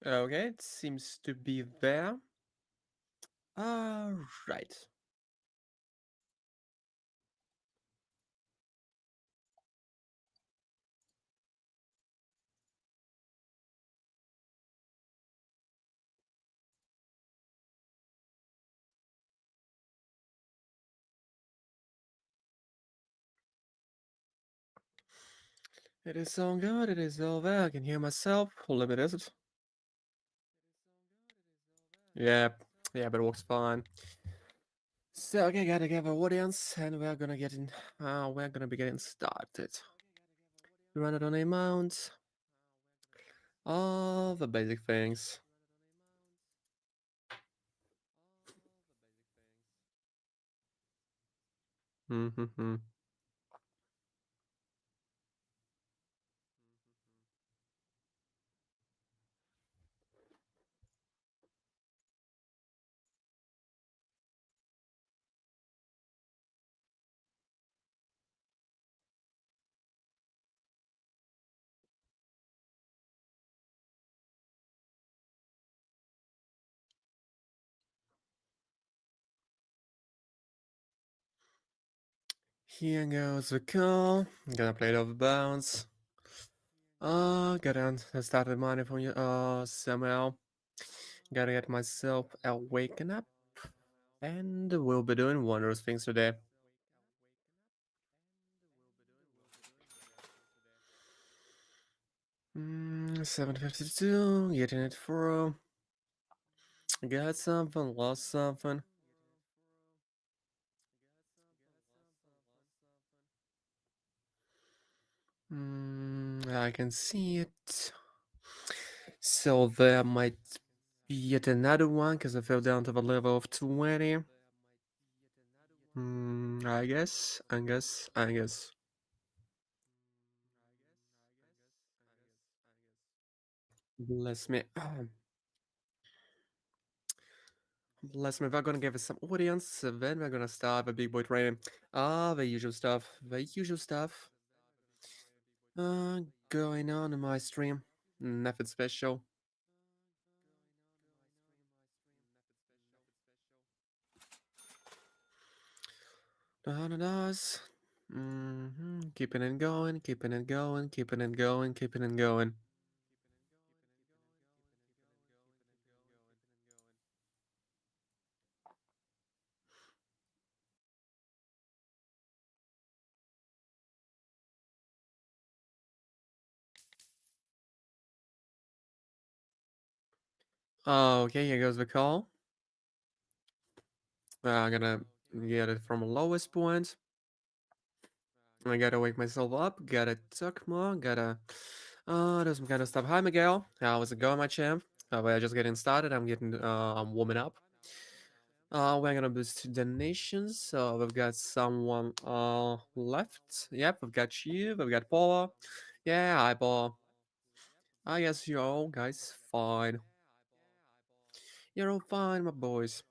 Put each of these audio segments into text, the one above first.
Okay, it seems to be there. Right. It is all good, it is all there. I can hear myself. What limit is it? Yeah, yeah, but it works fine. So, okay, gotta get our audience, and we're gonna be getting started. Run it on amount, all the basic things. Mm-hmm. Here goes the call. Gonna play it over bounds. Gotta start the money from you. Somehow. Gotta get myself awaken up, and we'll be doing wondrous things today. 752, getting it through. Got something, lost something. I can see it. So there might be yet another one because I fell down to the level of 20. I guess. Bless me. Bless me. We're gonna give it some audience. Then we're gonna start the big boy training. The usual stuff. The usual stuff. Going on in my stream. Nothing special. Da-da-das. Keeping it going, keeping it going, keeping it going, keeping it going. Okay, here goes the call. I'm gonna get it from the lowest point. I gotta wake myself up, gotta talk more, gotta do some kind of stuff. Hi Miguel, how's it going, my champ? We're just getting started. I'm warming up. We're gonna boost donations. So we've got someone left. Yep, we've got you, we've got Paula. Yeah, hi Paula. I guess you're all guys fine. You're all fine, my boys.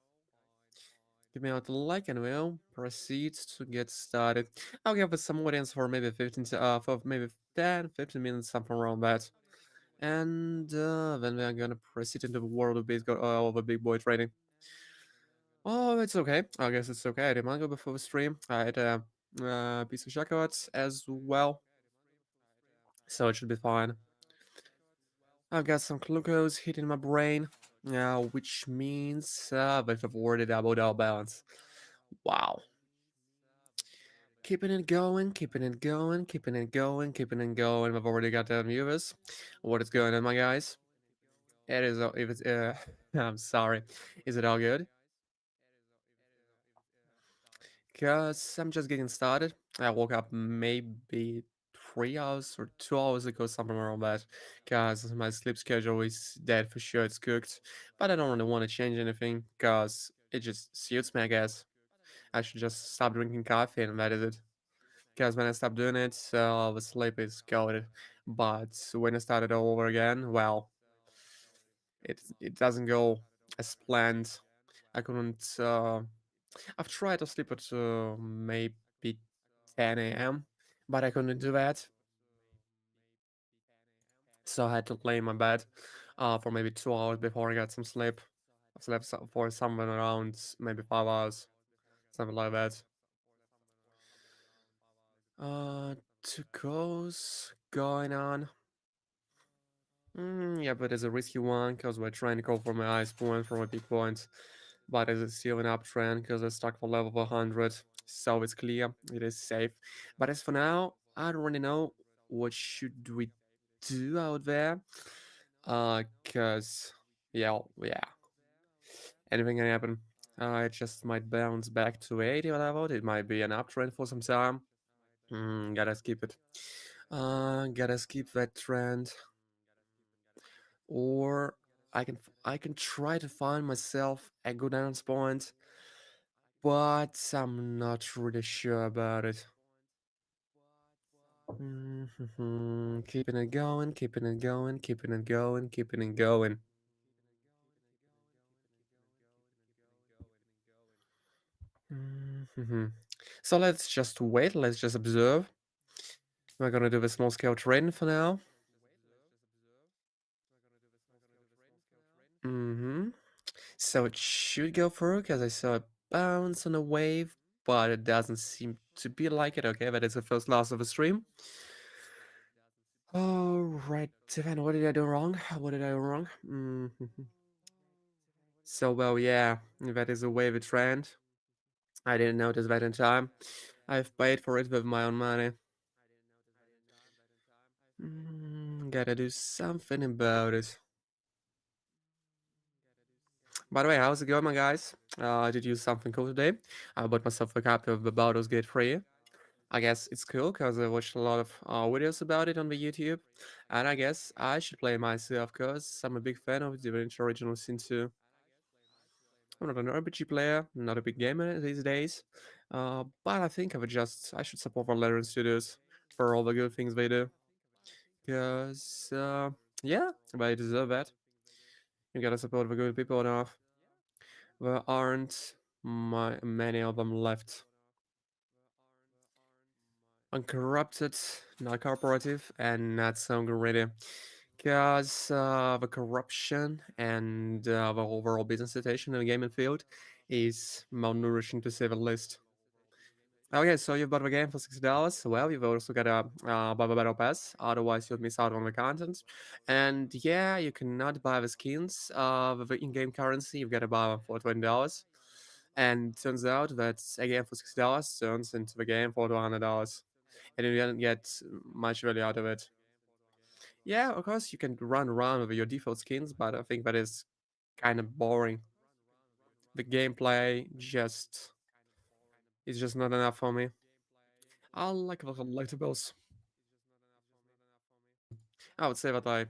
Give me out a like and we'll proceed to get started. I'll give us some audience for maybe 10, 15 minutes, something around that. And then we're gonna proceed into the world of of a big boy trading. Oh, it's okay. I guess it's okay. I did mango before the stream. I had a piece of chocolate as well, so it should be fine. I've got some glucose hitting my brain, which means we've avoided double balance. Wow. Keeping it going, keeping it going, keeping it going, keeping it going. We've already got 10 viewers. What is going on, my guys? It is. If it's. I'm sorry. Is it all good? Cause I'm just getting started. I woke up maybe 3 hours or 2 hours ago, something around that. Cause my sleep schedule is dead for sure. It's cooked, but I don't really want to change anything. Cause it just suits me, I guess. I should just stop drinking coffee, and that is it. Because when I stopped doing it, the sleep is goated. But when I started all over again, well, it doesn't go as planned. I couldn't. I've tried to sleep at maybe 10 a.m., but I couldn't do that, so I had to lay in my bed for maybe 2 hours before I got some sleep. I slept for somewhere around maybe 5 hours, something like that. Two goals going on. Yeah, but it's a risky one because we're trying to go for my highest point, for my big point. But it's still an uptrend because I stuck for level 100. So it's clear, it is safe. But as for now, I don't really know what should we do out there. Cause yeah, anything can happen. It just might bounce back to 80 or whatever. It might be an uptrend for some time. Gotta skip it. Gotta skip that trend. Or I can try to find myself a good balance point, but I'm not really sure about it. Keeping it going, keeping it going, keeping it going, keeping it going. Mhm. So let's just wait. Let's just observe. We're gonna do the small scale trading for now. Mm-hmm. So it should go through because I saw a bounce on a wave, but it doesn't seem to be like it. Okay, that is the first loss of the stream. Oh, right, Tiffany, what did I do wrong? What did I do wrong? So, well, yeah, that is a wavy trend. I didn't notice that in time. I've paid for it with my own money. Gotta do something about it. By the way, how's it going, my guys? I did use something cool today. I bought myself a copy of the Baldur's Gate 3. I guess it's cool because I watched a lot of videos about it on the YouTube. And I guess I should play it myself because I'm a big fan of the original Sin 2. I'm not an RPG player, not a big gamer these days, but I think I should support Valerian Studios for all the good things they do. Because, yeah, they deserve that. You gotta support the good people enough. There aren't many of them left. Uncorrupted, not corporative, and not so greedy. Because the corruption and the overall business situation in the gaming field is malnourishing to say the least. Okay, so you bought the game for $60. Well, you've also got a buy the battle pass, otherwise you'll miss out on the content. And yeah, you cannot buy the skins with the in-game currency. You've got to buy them for $20. And turns out that a game for $60 turns into the game for $200, and you don't get much value out of it. Yeah, of course you can run around with your default skins, but I think that is kind of boring. The gameplay just is just not enough for me. I like the collectibles. I would say that I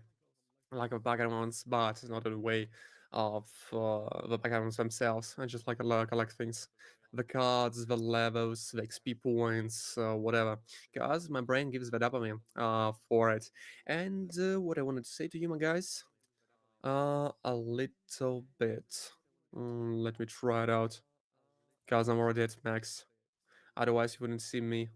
like the backgrounds, but it's not in a way of the backgrounds themselves. I just like to collect things. The cards, the levels, the XP points, whatever. Because my brain gives the dopamine for it. And what I wanted to say to you, my guys, a little bit. Let me try it out. Because I'm already at max. Otherwise, you wouldn't see me.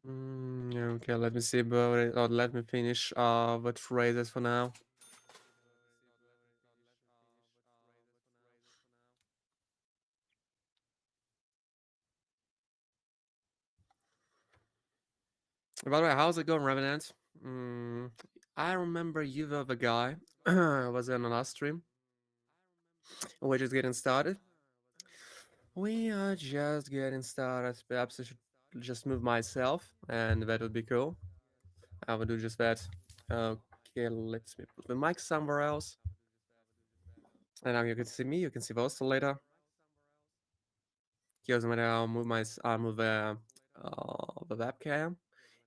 Yeah, okay, let me see about it. Or let me finish the phrases for now. By the way, how's it going, Revenant? Mm, I remember you were the guy. Was in the last stream. We're just getting started. We are just getting started. Perhaps I should just move myself, and that would be cool. I will do just that. Okay, let me put the mic somewhere else. And now you can see me. You can see the oscillator. Doesn't matter. I'll move I'll move the webcam.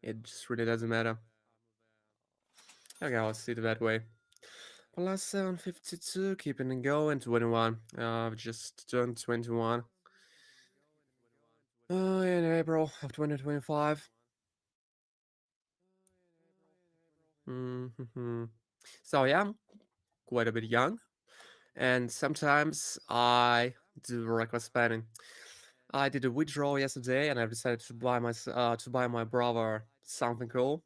It just really doesn't matter. Okay, I'll see it that way. Plus 752, keeping it going. 21. I've just turned 21. In April of 2025. Mm-hmm. So yeah, I'm quite a bit young, and sometimes I do reckless spending. I did a withdrawal yesterday, and I decided to buy my brother something cool.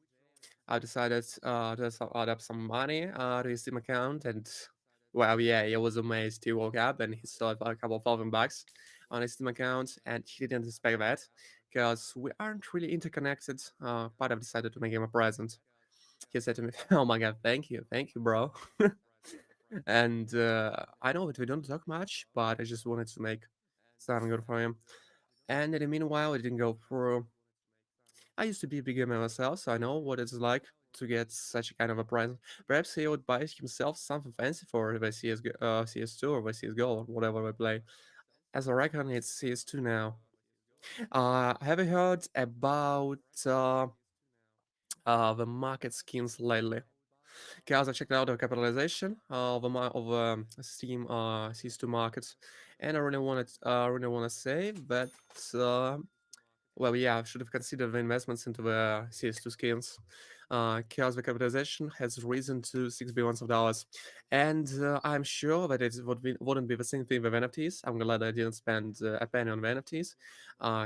I decided to add up some money to his Steam account, and well, yeah, he was amazed. He woke up and he saw a couple of thousand bucks on his Steam account, and he didn't expect that because we aren't really interconnected. But I've decided to make him a present. He said to me, "Oh my god, thank you, bro." And I know that we don't talk much, but I just wanted to make something good for him. And in the meanwhile, it didn't go through. I used to be a big gamer myself, so I know what it's like to get such a kind of a present. Perhaps he would buy himself something fancy for the CS2 or the CSGO or whatever we play. As I reckon, it's CS2 now. Have you heard about the market skins lately? Because I checked out the capitalization of Steam CS2 markets, and I really want to say that uh, well, yeah, I should have considered the investments into the CS2 skins. Chaos the capitalization has risen to $6 billion. And I'm sure that wouldn't be the same thing with NFTs. I'm glad I didn't spend a penny on the NFTs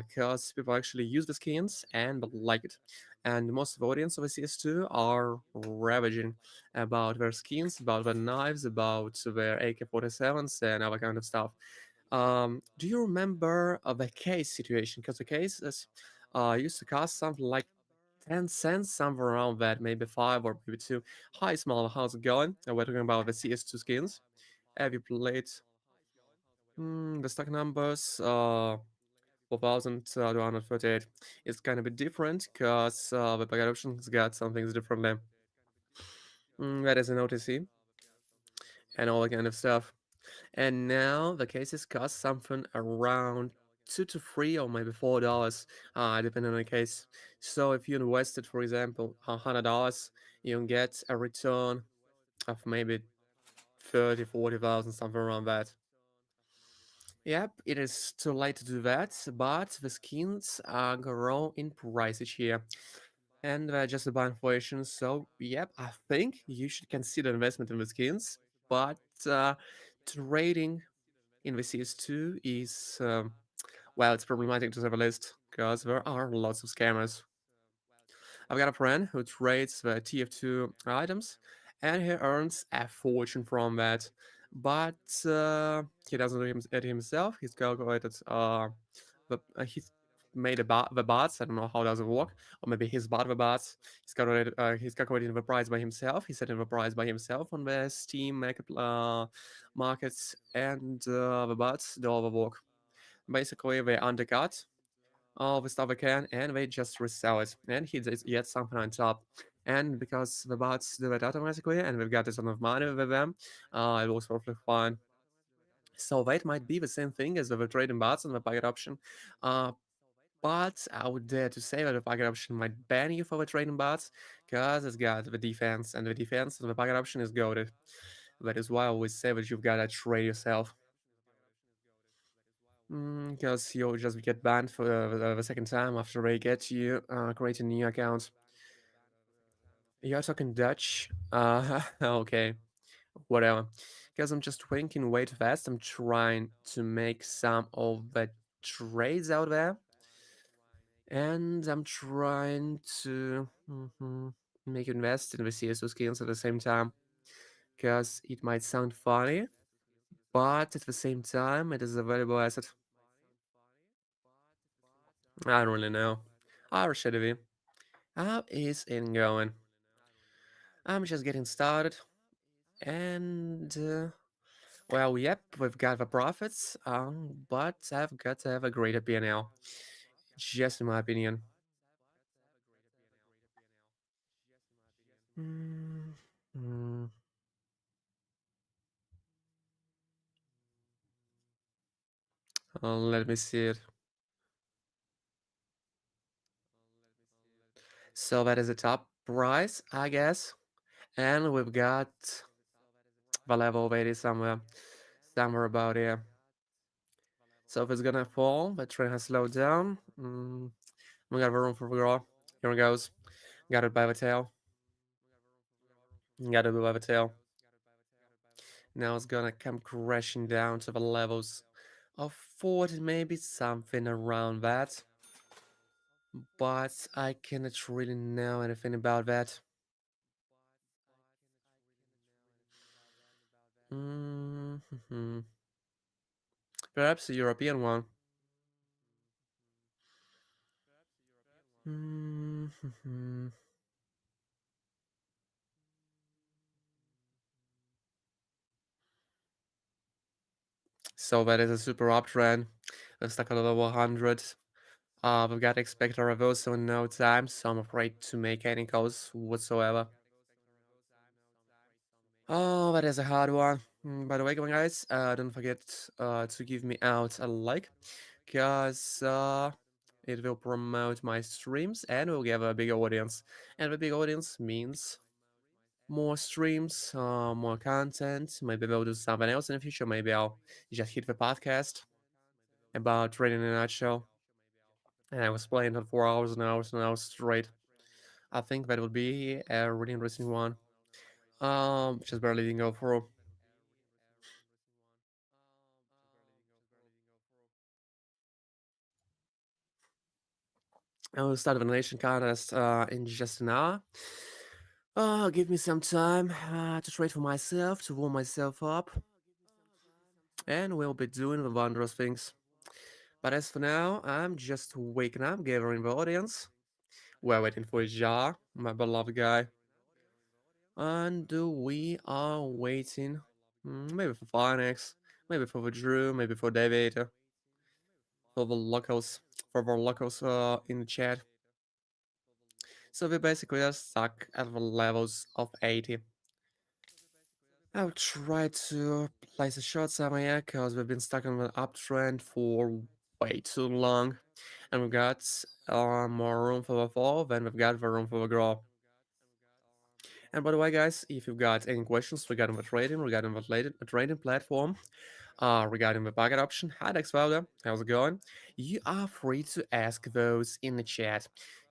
because people actually use the skins and like it. And most of the audience of the CS2 are ravaging about their skins, about their knives, about their AK-47s and other kind of stuff. Do you remember the case situation? Because the cases used to cost something like 10 cents, somewhere around that, maybe 5 or maybe 2. Hi, Small, how's it going? We're talking about the CS2 skins. Have you played the stock numbers? 4,238. It's kind of a bit different because the packet options got some things differently. That is an OTC and all that kind of stuff. And now the cases cost something around 2 to 3 or maybe $4, depending on the case. So if you invested, for example, $100, you can get a return of maybe 30, 40,000, something around that. Yep, it is too late to do that, but the skins grow in price each year. And just about inflation. So, yep, I think you should consider investment in the skins, but trading in the CS2 is, well, it's problematic to say the least, because there are lots of scammers. I've got a friend who trades the TF2 items, and he earns a fortune from that. But he doesn't do it himself. He's calculated, he's made the bots. I don't know how does it work, or maybe he's bought the bots. He's calculating the price by himself. He's setting the price by himself on the Steam markets, and the bots do all the work. Basically, they undercut all the stuff they can and they just resell it. And he gets something on top. And because the bots do it automatically and we've got a ton of money with them, it works perfectly fine. So that might be the same thing as with the trading bots and the packet option. Uh, but I would dare to say that the packet option might ban you for the trading bots because it's got the defense, and the defense of the packet option is goaded. That is why I always say that you've got to trade yourself. Because you'll just get banned for the second time after they get you creating a new account. You're talking Dutch? Okay, whatever. Because I'm just thinking way too fast. I'm trying to make some of the trades out there. And I'm trying to make invest in the CSO skills at the same time. Because it might sound funny, but at the same time, it is a valuable asset. I don't really know. How should it be? How is it going? I'm just getting started, and well, yep, we've got the profits, but I've got to have a greater P&L, just in my opinion. Mm, mm, let me see it. So that is the top price, I guess, and we've got the level of 80 somewhere about here. So if it's gonna fall, the train has slowed down. We got room for growth. Here it goes. Got it by the tail. Gotta be a tail. Now it's gonna come crashing down to the levels of 40, maybe something around that. But I cannot really know anything about that. Hmm. Perhaps a European one. Hmm. So that is a super uptrend. We're stuck at level 100. We've got to expect a reversal in no time, so I'm afraid to make any calls whatsoever. Oh, that is a hard one. By the way, guys, don't forget to give me out a like, because it will promote my streams and will give a bigger audience. And the big audience means more streams, more content. Maybe we'll do something else in the future. Maybe I'll just hit the podcast about trading in a nutshell. And I was playing it for hours and hours and hours straight. I think that would be a really interesting one. Just barely didn't go through. I will start the nation contest in just an hour. Give me some time to trade for myself, to warm myself up, and we'll be doing the wondrous things. But as for now, I'm just waking up, gathering the audience. We're waiting for Ja, my beloved guy. And we are waiting maybe for Phoenix, maybe for the Drew, maybe for David, for the locals, in the chat. So we basically are stuck at the levels of 80. I'll try to place a short somewhere because we've been stuck on the uptrend for way too long. And we've got more room for the fall than we've got the room for the grow. And by the way, guys, if you've got any questions regarding the trading, regarding the trading platform, regarding the bucket option, hi Dex Wilder, how's it going? You are free to ask those in the chat,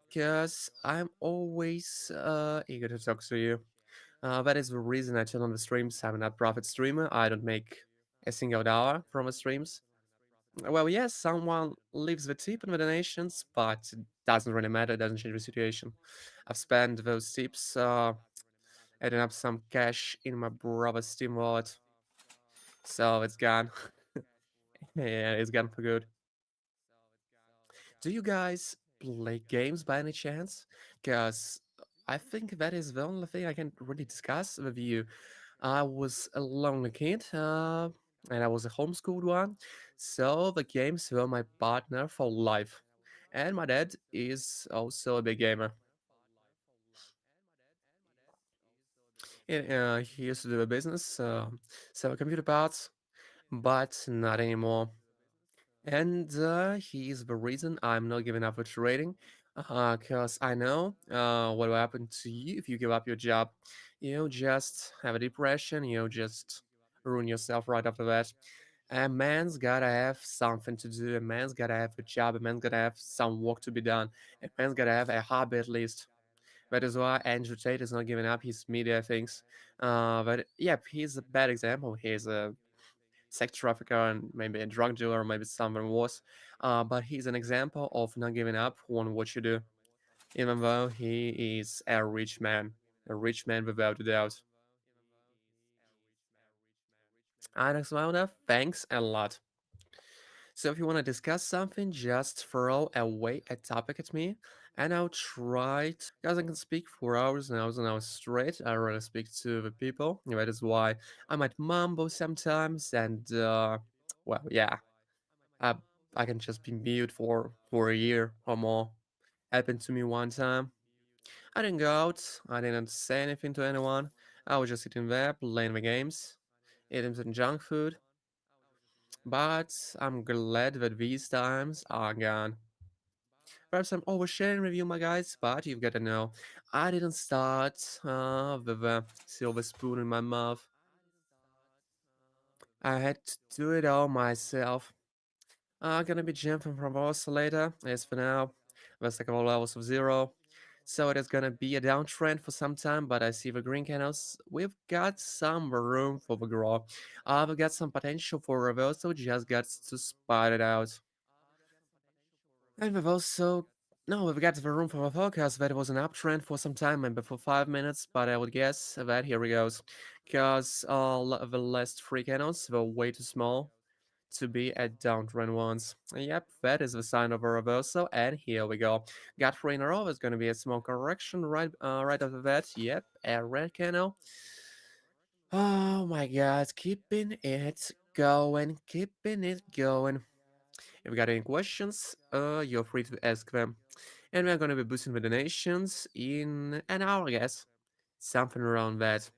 because I'm always eager to talk to you. That is the reason I turn on the streams. I'm not profit streamer. I don't make a single dollar from the streams. Well, yes, someone leaves the tip in the donations, but it doesn't really matter. It doesn't change the situation. I've spent those tips adding up some cash in my brother's Steam wallet, so it's gone. Yeah, it's gone for good. Do you guys play games by any chance? Because I think that is the only thing I can really discuss with you. I was a lonely kid, and I was a homeschooled one, so the games were my partner for life. And my dad is also a big gamer. He used to do a business, sell computer parts, but not anymore. And he's the reason I'm not giving up with trading, because I know what will happen to you if you give up your job. You just have a depression, you just ruin yourself right after that. A man's gotta have something to do, a man's gotta have a job, a man's gotta have some work to be done, a man's gotta have a hobby at least. That is why Andrew Tate is not giving up his media things. But yeah, he's a bad example. He's a sex trafficker and maybe a drug dealer, or maybe something worse. But he's an example of not giving up on what you do, even though he is a rich man without a doubt. Alex Wilder, thanks a lot. So if you want to discuss something, just throw away a topic at me, and I'll try to. Guys, I can speak for hours and hours and hours straight. I really speak to the people. That is why I might mumble sometimes, and well, yeah, I I can just be mute for a year or more. Happened to me one time. I didn't go out. I didn't say anything to anyone. I was just sitting there playing the games, eating some junk food. But I'm glad that these times are gone. Perhaps I'm oversharing with you, my guys, but you've got to know I didn't start with a silver spoon in my mouth. I had to do it all myself. I'm gonna be jumping from later. As for now, let's take all levels of zero. So it is gonna be a downtrend for some time, but I see the green candles. We've got some room for the growth. We've got some potential for reversal, just got to spot it out. And we've also no, we've got the room for a forecast that it was an uptrend for some time, maybe for 5 minutes, but I would guess that here we goes. Because the last three candles were way too small to be at downtrend ones. Yep, that is the sign of a reversal, and here we go. Got three in a row. There's gonna be a small correction right after that. Yep, a red candle. Oh my god, keeping it going, keeping it going. If you got any questions, you're free to ask them. And we're gonna be boosting the donations in an hour, I guess. Something around that.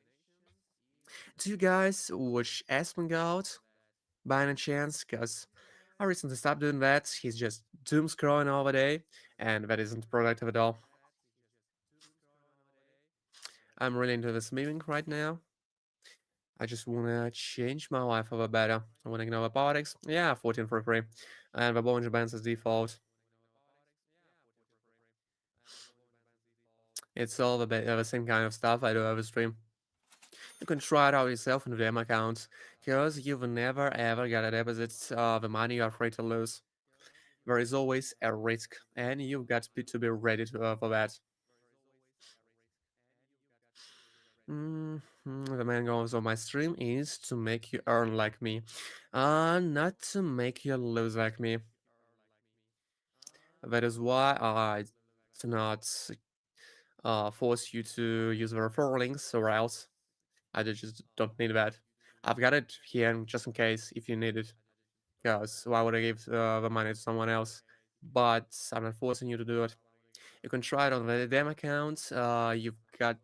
Do you guys watch Aspen out by any chance? Because I recently stopped doing that. He's just doom scrolling all the day, and that isn't productive at all. I'm really into this memeing right now. I just wanna change my life for the better. I wanna know the politics. Yeah, 14 for free. And the Bollinger Bands as default. It's all the same kind of stuff I do every stream. You can try it out yourself in the demo account, because you've never ever got a deposit the money you're afraid to lose. There is always a risk, and you've got to be ready for that. The main goal of my stream is to make you earn like me, not to make you lose like me. That is why I do not force you to use the referral links, or else I just don't need that. I've got it here just in case if you need it. Because why would I give the money to someone else? But I'm not forcing you to do it. You can try it on the demo account. You've got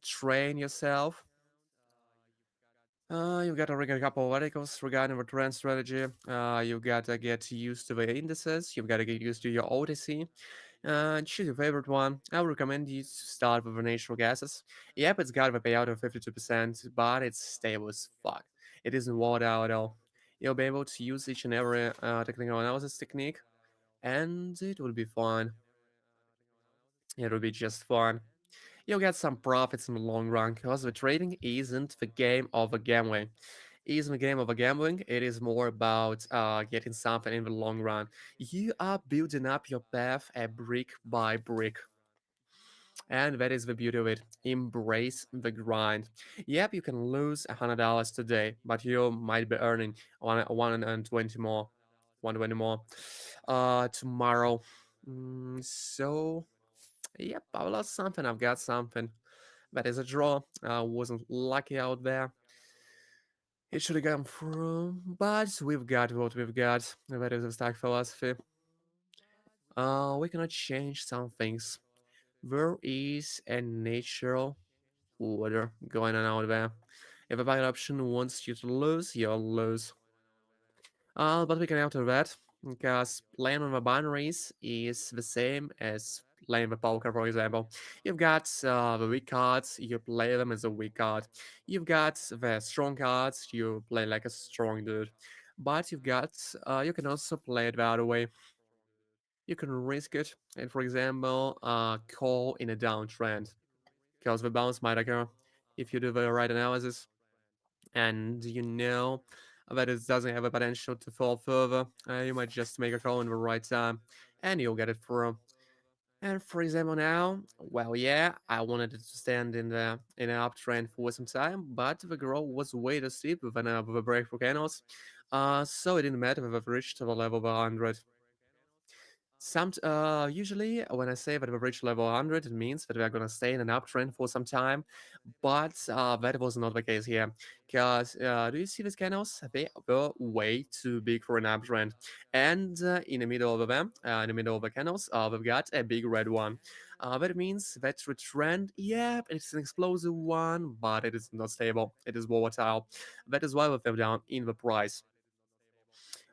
train yourself. You've got to read a couple of articles regarding the trend strategy. You've got to get used to the indices. You've got to get used to your OTC. Choose your favorite one. I would recommend you to start with the natural gases. Yep, it's got a payout of 52%, but it's stable as fuck. It isn't walled out at all. You'll be able to use each and every technical analysis technique, and it will be fun. It will be just fun. You'll get some profits in the long run, because the trading isn't the game of a gambling. It isn't the game of a gambling, it is more about getting something in the long run. You are building up your path a brick by brick. And that is the beauty of it. Embrace the grind. Yep, you can lose $100 today, but you might be earning 120 more. 120 more tomorrow. So, yep, I lost something. I've got something. That is a draw. I wasn't lucky out there. It should have gone through, but we've got what we've got. That is a stack philosophy. We cannot change some things. There is a natural order going on out there. If a bad option wants you to lose, you'll lose. But we can alter that, because playing on the binaries is the same as playing the poker, for example. You've got the weak cards, you play them as a weak card. You've got the strong cards, you play like a strong dude. But you can also play it the other way. You can risk it, and for example, call in a downtrend, because the bounce might occur if you do the right analysis, and you know that it doesn't have a potential to fall further. You might just make a call in the right time, and you'll get it through. And for example, now, well, yeah, I wanted it to stand in an uptrend for some time, but the growth was way too steep with the breakthrough candles, so it didn't matter if it reached the level of 100. Usually, when I say that we've reached level 100, it means that we are gonna stay in an uptrend for some time, but that was not the case here. Because do you see these candles? They were way too big for an uptrend, and in the middle of them, in the middle of the candles, we've got a big red one. That means that the trend, yeah, it's an explosive one, but it is not stable. It is volatile. That is why we fell down in the price.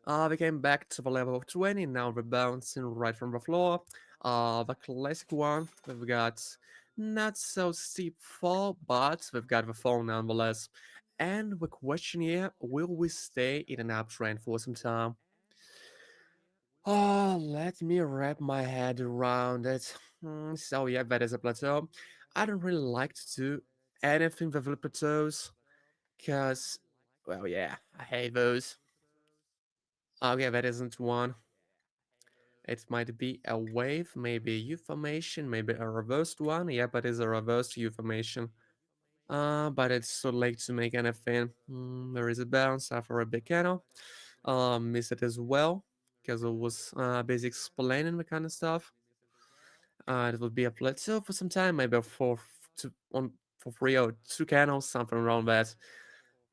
We came back to the level of 20, now we're bouncing right from the floor. The classic one, we've got not so steep fall, but we've got the fall nonetheless. And the question here, will we stay in an uptrend for some time? Oh, let me wrap my head around it. So yeah, that is a plateau. I don't really like to do anything with the plateaus, cause, well, yeah, I hate those. Okay, that isn't one. It might be a wave, maybe a U formation, maybe a reversed one. Yeah, but it's a reversed U formation. But it's too late to make anything. There is a bounce after a big candle. Miss it as well, because it was busy explaining the kind of stuff. It will be a plateau for some time, maybe for 3 or 2 candles, something around that.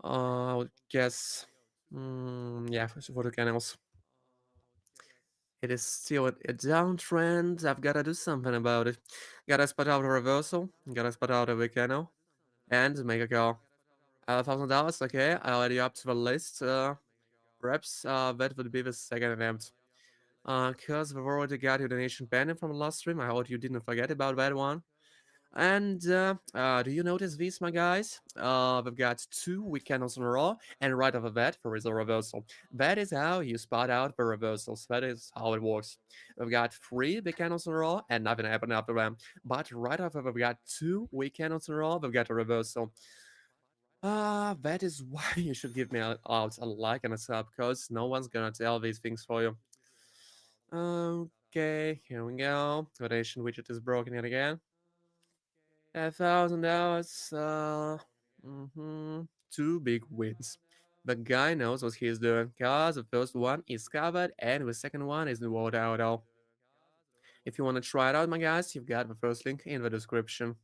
I would guess, yeah, for 2 candles. It is still a downtrend. I've got to do something about it. Gotta spot out a reversal. Gotta spot out a big candle and make a call. $1,000. Okay, I'll add you up to the list. Perhaps that would be the second attempt. Because we've already got your donation pending from the last stream. I hope you didn't forget about that one. And do you notice these, my guys? We've got 2 weak candles in a row, and right after that, there is a reversal. That is how you spot out the reversals. That is how it works. We've got 3 big candles in a row, and nothing happened after them. But right after we've got 2 weak candles in a row, we've got a reversal. That is why you should give me out a like and a sub, because no one's gonna tell these things for you. Okay, here we go. Donation widget is broken yet again. $1,000. 2 big wins. The guy knows what he's doing, cause the first one is covered and the second one is in water at all. If you want to try it out, my guys, you've got the first link in the description.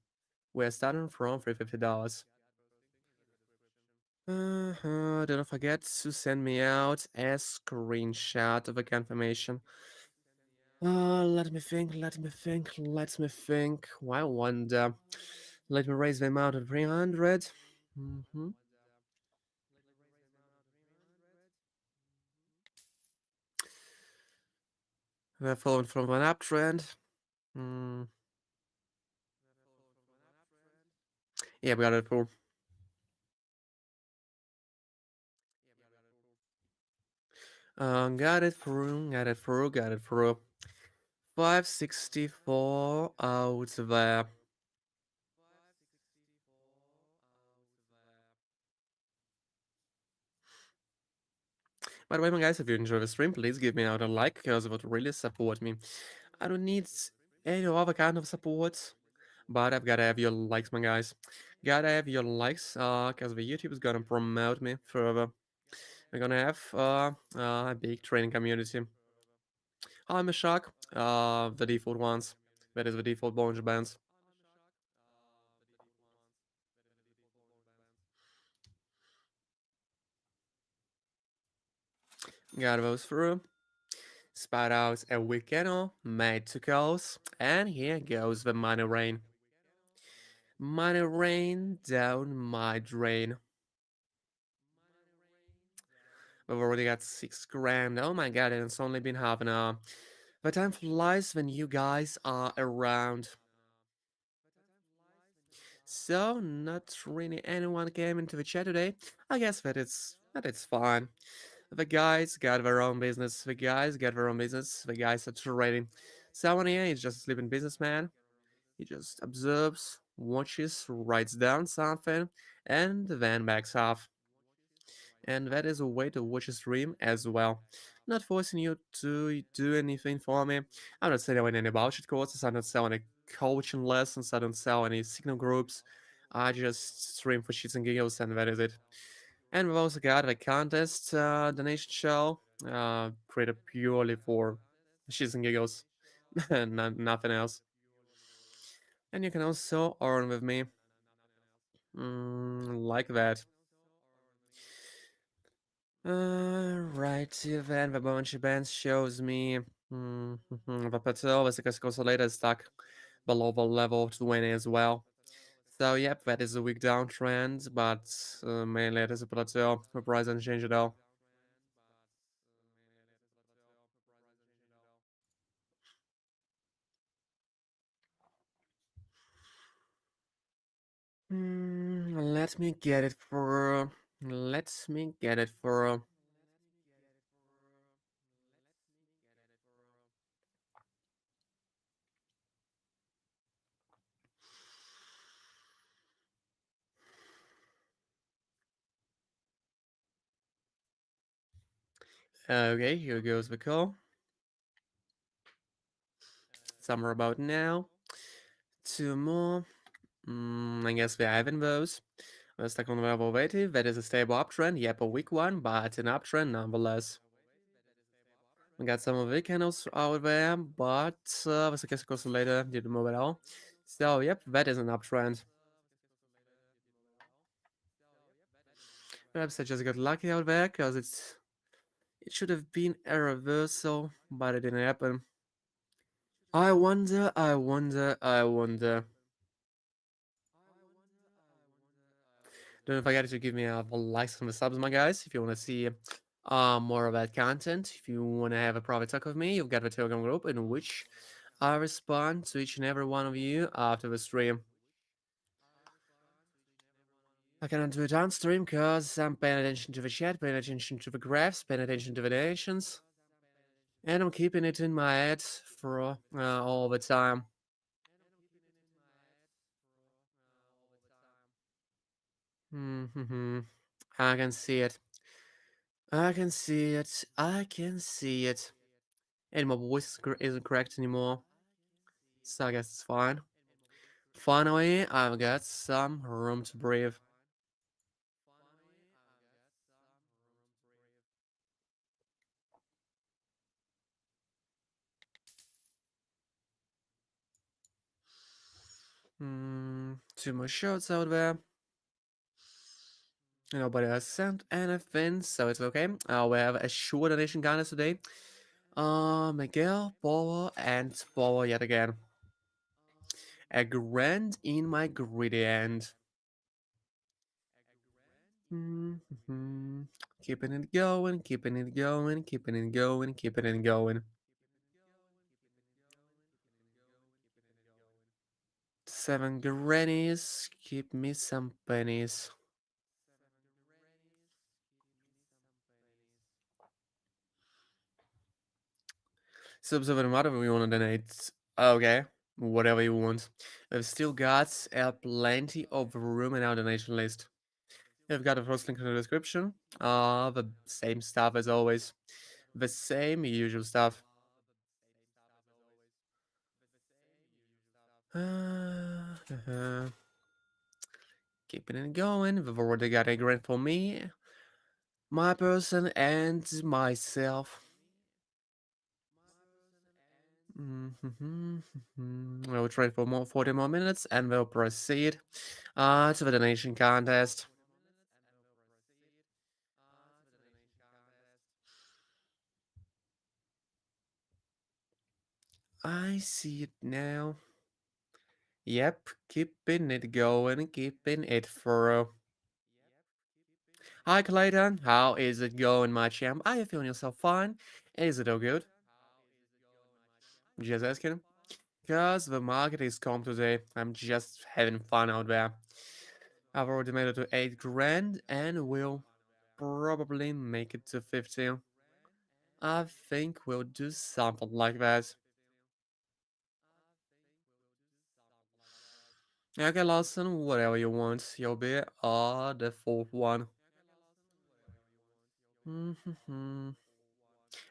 We're starting from $350. Don't forget to send me out a screenshot of the confirmation. Let me think, let me think, let me think. I wonder. Let me raise the amount to 300. Mm-hmm. We're following from an uptrend. Mm. Yeah, we got it through. Got it through, got it through, got it through. 564 out there. By the way, my guys, if you enjoy the stream, please give me out a like, because it would really support me. I don't need any other kind of support, but I've gotta have your likes, my guys. Gotta have your likes, because the YouTube is gonna promote me further. We're gonna have a big training community. I'm a shock. The default ones. That is the default Bollinger Bands. Got those through. Spat out a weekend, made 2 calls, and here goes the money rain. Money rain down my drain. We've already got 6 grand. Oh my god, and it's only been half an hour. The time flies when you guys are around. So, not really anyone came into the chat today. I guess that it's fine. The guys got their own business. The guys got their own business. The guys are trading. Someone here is just a sleeping businessman. He just observes, watches, writes down something, and then backs off. And that is a way to watch a stream as well. Not forcing you to do anything for me. I'm not selling any bullshit courses. I'm not selling any coaching lessons. I don't sell any signal groups. I just stream for shits and giggles, and that is it. And we've also got a contest donation show created purely for shits and giggles, and nothing else. And you can also earn with me, like that. Right, then the Bouncy Band shows me the plateau as the oscillator is stuck below the level 20 as well. So yep, that is a weak downtrend, but mainly it is a plateau. The price hasn't changed at all. Let me get it for. Let me get it for. Okay, here goes the call. Somewhere about now. Two more. I guess we have in those. The second variable that is a stable uptrend. Yep, a weak one, but an uptrend nonetheless. We got some of the candles out there, but the stochastic oscillator didn't move at all. So, yep, that is an uptrend. Perhaps I just got lucky out there, because it should have been a reversal, but it didn't happen. I wonder, I wonder, I wonder. Don't forget to give me a likes and the subs, my guys, if you want to see more of that content. If you want to have a private talk with me, you've got the Telegram group in which I respond to each and every one of you after the stream. I cannot do it on stream because I'm paying attention to the chat, paying attention to the graphs, paying attention to the donations, and I'm keeping it in my head for all the time. Mm-hmm. I can see it. I can see it. I can see it. And my voice isn't correct anymore, so I guess it's fine. Finally, I've got some room to breathe. Two more shots out there. Nobody has sent anything, so it's okay. We have a short donation contest today. Miguel, Bobo, and Bobo yet again. A grand in my gradient. Keeping it going, keeping it going, keeping it going, keeping it going. 7 grannies, keep me some pennies. Subs over the matter, we want to donate. Okay, whatever you want. We've still got plenty of room in our donation list. We've got the first link in the description. The same stuff as always. The same usual stuff. Keeping it going. We've already got a grant for me, my person, and myself. We'll trade for 40 more minutes and we'll proceed to the donation contest. I see it now. Yep, keeping it going, keeping it thorough. Hi Clayton, how is it going, my champ? Are you feeling yourself fine? Is it all good? Just asking. Because the market is calm today. I'm just having fun out there. I've already made it to 8 grand and we'll probably make it to 15. I think we'll do something like that. Okay, Lawson, whatever you want. You'll be the fourth one.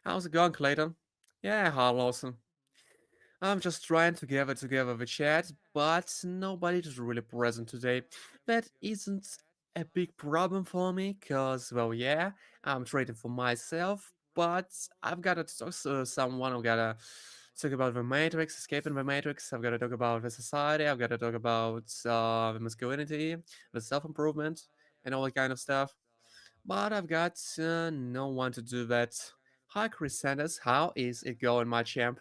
How's it going, Clayton? Yeah, hi, Lawson. I'm just trying to gather together the chat, but nobody's really present today. That isn't a big problem for me, cause well, yeah, I'm trading for myself, but I've got to talk to someone. I've got to talk about the Matrix, escaping the Matrix. I've got to talk about the society. I've got to talk about the masculinity, the self-improvement, and all that kind of stuff. But I've got no one to do that. Hi, Chris Sanders. How is it going, my champ?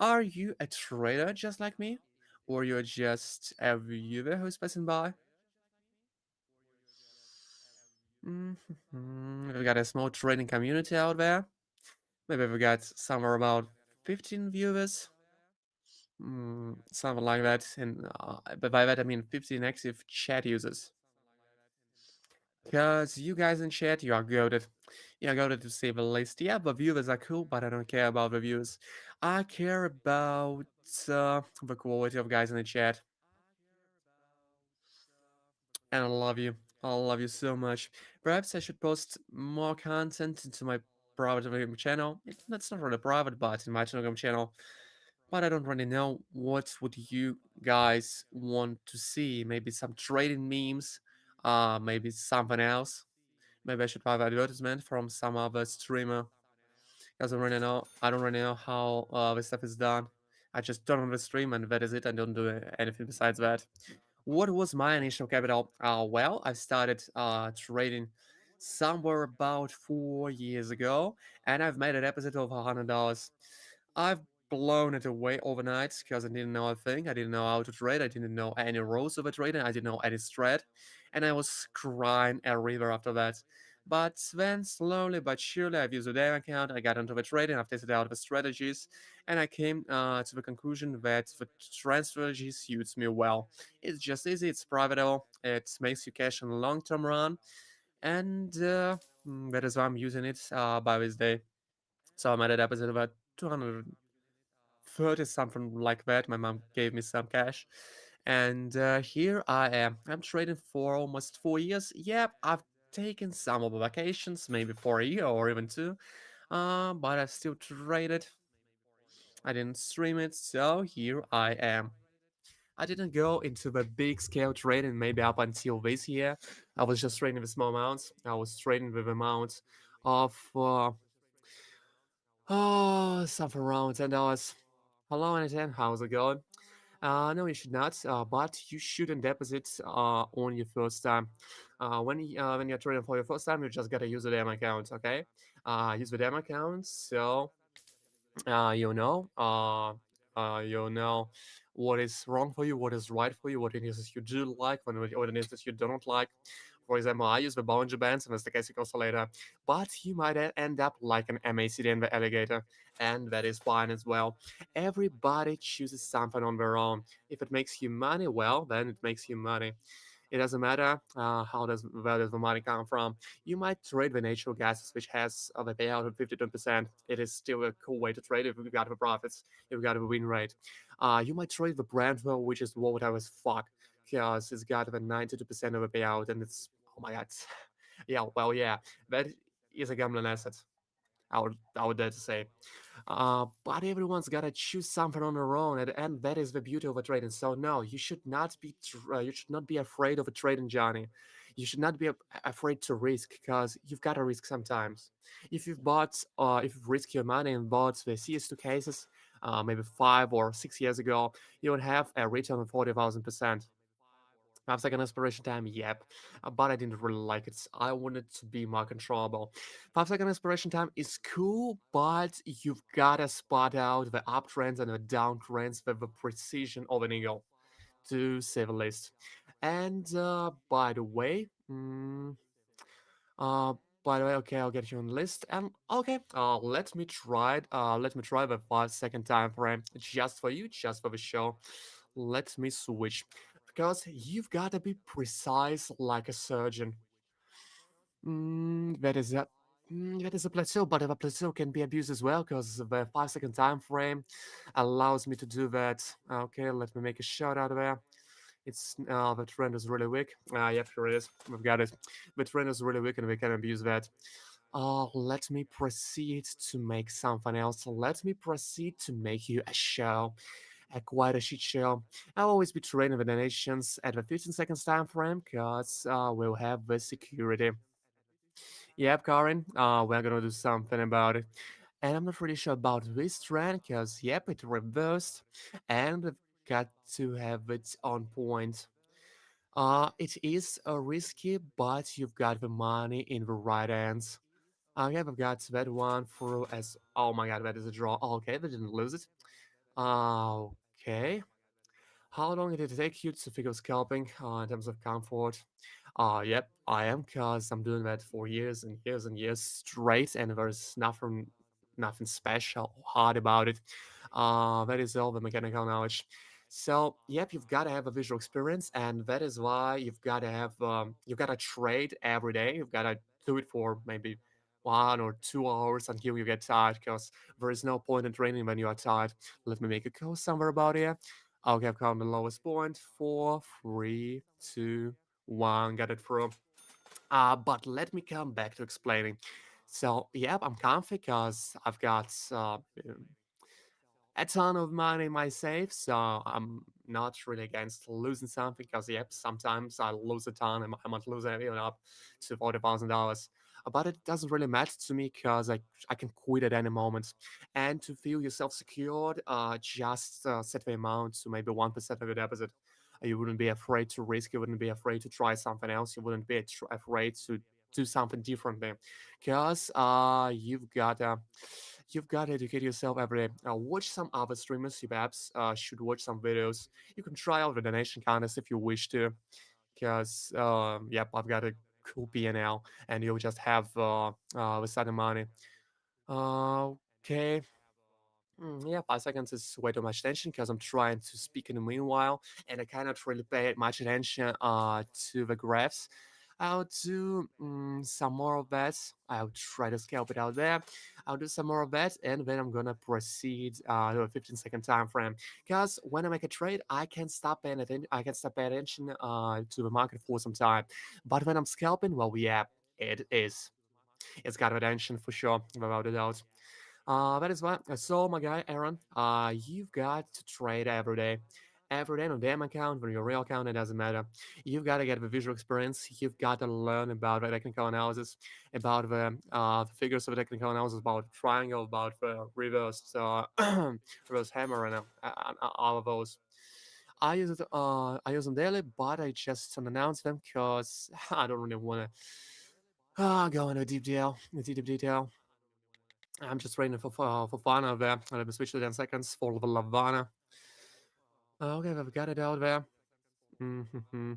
Are you a trader just like me? Or you're just a viewer who's passing by? We've got a small trading community out there. Maybe we got somewhere about 15 viewers. Something like that. And but by that I mean 15 active chat users. Because you guys in chat, you are goaded. You are goaded to save a list. Yeah, the viewers are cool, but I don't care about the views. I care about the quality of guys in the chat. And I love you. I love you so much. Perhaps I should post more content into my private Telegram channel. That's not really private, but in my Telegram channel. But I don't really know what would you guys want to see. Maybe some trading memes, maybe something else. Maybe I should have advertisement from some other streamer. Because I don't really know. I don't really know how this stuff is done. I just turn on the stream and that is it. I don't do anything besides that. What was my initial capital? Well, I started trading somewhere about 4 years ago, and I've made a deposit of $100. I've blown it away overnight because I didn't know a thing. I didn't know how to trade. I didn't know any rules of a trading. I didn't know any strat, and I was crying a river after that. But then, slowly but surely, I've used a demo account. I got into the trading. I've tested out the strategies, and I came to the conclusion that the trend strategy suits me well. It's just easy, it's profitable, it makes you cash in the long term run, and that is why I'm using it by this day. So I'm at a deposit of about 230 something like that. My mom gave me some cash, and here I am. I'm trading for almost 4 years. Yep, I've taken some of the vacations, maybe for a year or even two, but I've still traded. I didn't stream it, so here I am. I didn't go into the big scale trading maybe up until this year. I was just trading with small amounts. I was trading with amounts of something around $10. Hello, N10, how's it going? No, you should not. But you shouldn't deposit on your first time. When you're trading for your first time, you just gotta use the demo account. Okay, use the demo account. So you know, you know what is wrong for you, what is right for you, what it is that you do like, what it is that you don't like. For example, I use the Bollinger Bands and the stochastic oscillator, but you might end up like an MACD and the alligator, and that is fine as well. Everybody chooses something on their own. If it makes you money, well, then it makes you money. It doesn't matter where does the money come from. You might trade the natural gases, which has the payout of 52%. It is still a cool way to trade if you got the profits, if you got the win rate. You might trade the Brandwell, which is volatile as fuck, because it's got the 92% of the payout, and it's oh my god, yeah, well, yeah, that is a gambling asset. I would dare to say. But everyone's gotta choose something on their own, and that is the beauty of a trading. So no, you should not be afraid of a trading journey. You should not be afraid to risk because you've got to risk sometimes. If you've risked your money and bought the CS2 cases, maybe 5 or 6 years ago, you would have a return of 40,000%. 5 second expiration time, yep. But I didn't really like it. I wanted to be more controllable. 5 second expiration time is cool, but you've gotta spot out the uptrends and the downtrends with the precision of an eagle, to say the least. And by the way, uh, okay, I'll get you on the list. And okay, let me try it. Let me try the 5 second time frame just for you, just for the show. Let me switch because you've got to be precise like a surgeon. That is a plateau, but a plateau can be abused as well because the 5 second time frame allows me to do that. Okay, let me make a shot out of there. It's the trend is really weak. Yep, here it is. We've got it. The trend is really weak, and we can abuse that. Let me proceed to make something else. Let me proceed to make you a show, a quite a shit show. I'll always be trading with the nations at the 15 seconds time frame, cause we'll have the security. Yep, Karin, we're gonna do something about it. And I'm not really sure about this trend, cause yep, it reversed, and we've got to have it on point. It is risky, but you've got the money in the right hands. Okay, we've got that one through as oh my god, that is a draw. Oh, okay, they didn't lose it. Okay. How long did it take you to figure scalping in terms of comfort? Yep, I am, cause I'm doing that for years and years and years straight, and there's nothing special or hard about it. That is all the mechanical knowledge. So, yep, you've got to have a visual experience, and that is why you've got to trade every day. You've got to do it for maybe 1 or 2 hours until you get tired, because there is no point in training when you are tired. Let me make a call somewhere about here. Okay, I've come the lowest point. 4, 3, 2, 1. Got it through. But let me come back to explaining. So, yep, I'm comfy because I've got a ton of money in my safe, so I'm not really against losing something because, yep, sometimes I lose a ton and I might lose it even up to $40,000. But it doesn't really matter to me because I can quit at any moment. And to feel yourself secured, just set the amount to maybe 1% of your deposit. You wouldn't be afraid to risk, you wouldn't be afraid to try something else, you wouldn't be afraid to do something differently because you've got to educate yourself every day. Watch some other streamers. You perhaps should watch some videos. You can try out the donation contest if you wish to, because yep, I've got a cool PNL, and you'll just have a certain money. Okay. Yeah, 5 seconds is way too much attention because I'm trying to speak in the meanwhile, and I cannot really pay much attention to the graphs. I'll do some more of that. I'll try to scalp it out there. I'll do some more of that, and then I'm gonna proceed to a 15-second time frame. Because when I make a trade, I can stop paying attention. I can stop paying attention to the market for some time. But when I'm scalping, well, yeah, it is. It's got attention for sure, without a doubt. That is why. So, my guy, Aaron, you've got to trade every day. Every day on demo account, on your real account, it doesn't matter. You've got to get the visual experience. You've got to learn about the technical analysis, about the figures of the technical analysis, about triangle, about the reverse, reverse hammer, and all of those. I use them daily, but I just announce them because I don't really want to go into deep detail. I'm just waiting for fun of there. Let me switch to 10 seconds for the Lavana. Okay, we've got it out there. Mhm.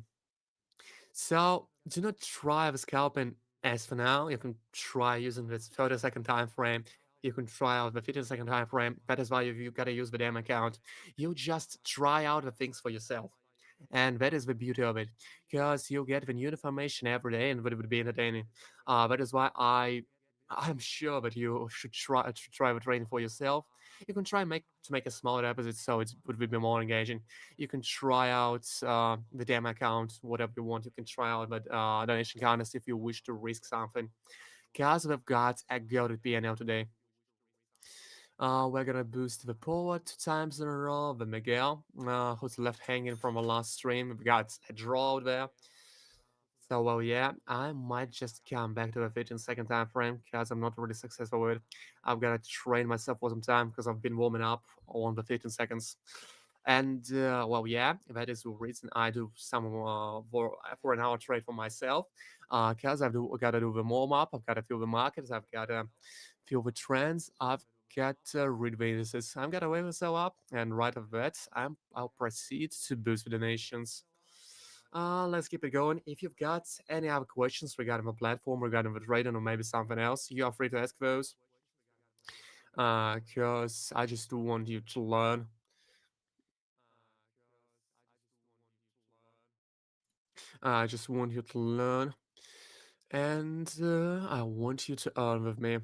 So do not try the scalping as for now. You can try using this 30-second time frame. You can try out the 15-second time frame. That is why you got to use the damn account. You just try out the things for yourself. And that is the beauty of it, because you get the new information every day, and it would be entertaining. That is why I'm sure that you should try the training for yourself. You can try make a smaller episode so it would be more engaging. You can try out the demo account, whatever you want. You can try out the donation contest if you wish to risk something. Guys, we've got a goated PNL today. We're gonna boost the power 2 times in a row. The Miguel, who's left hanging from our last stream. We've got a draw there. So, well, yeah, I might just come back to the 15-second time frame because I'm not really successful with it. I've got to train myself for some time because I've been warming up on the 15 seconds. And, well, yeah, that is the reason I do some for an hour trade for myself because got to do the warm up. I've got to feel the markets. I've got to feel the trends. I've got to read businesses. I'm going to wake myself up, and right of that, I'll proceed to boost the donations. Let's keep it going. If you've got any other questions regarding the platform, regarding the trading, or maybe something else, you are free to ask those. Because I just do want you to learn. I just want you to learn, and I want you to earn with me.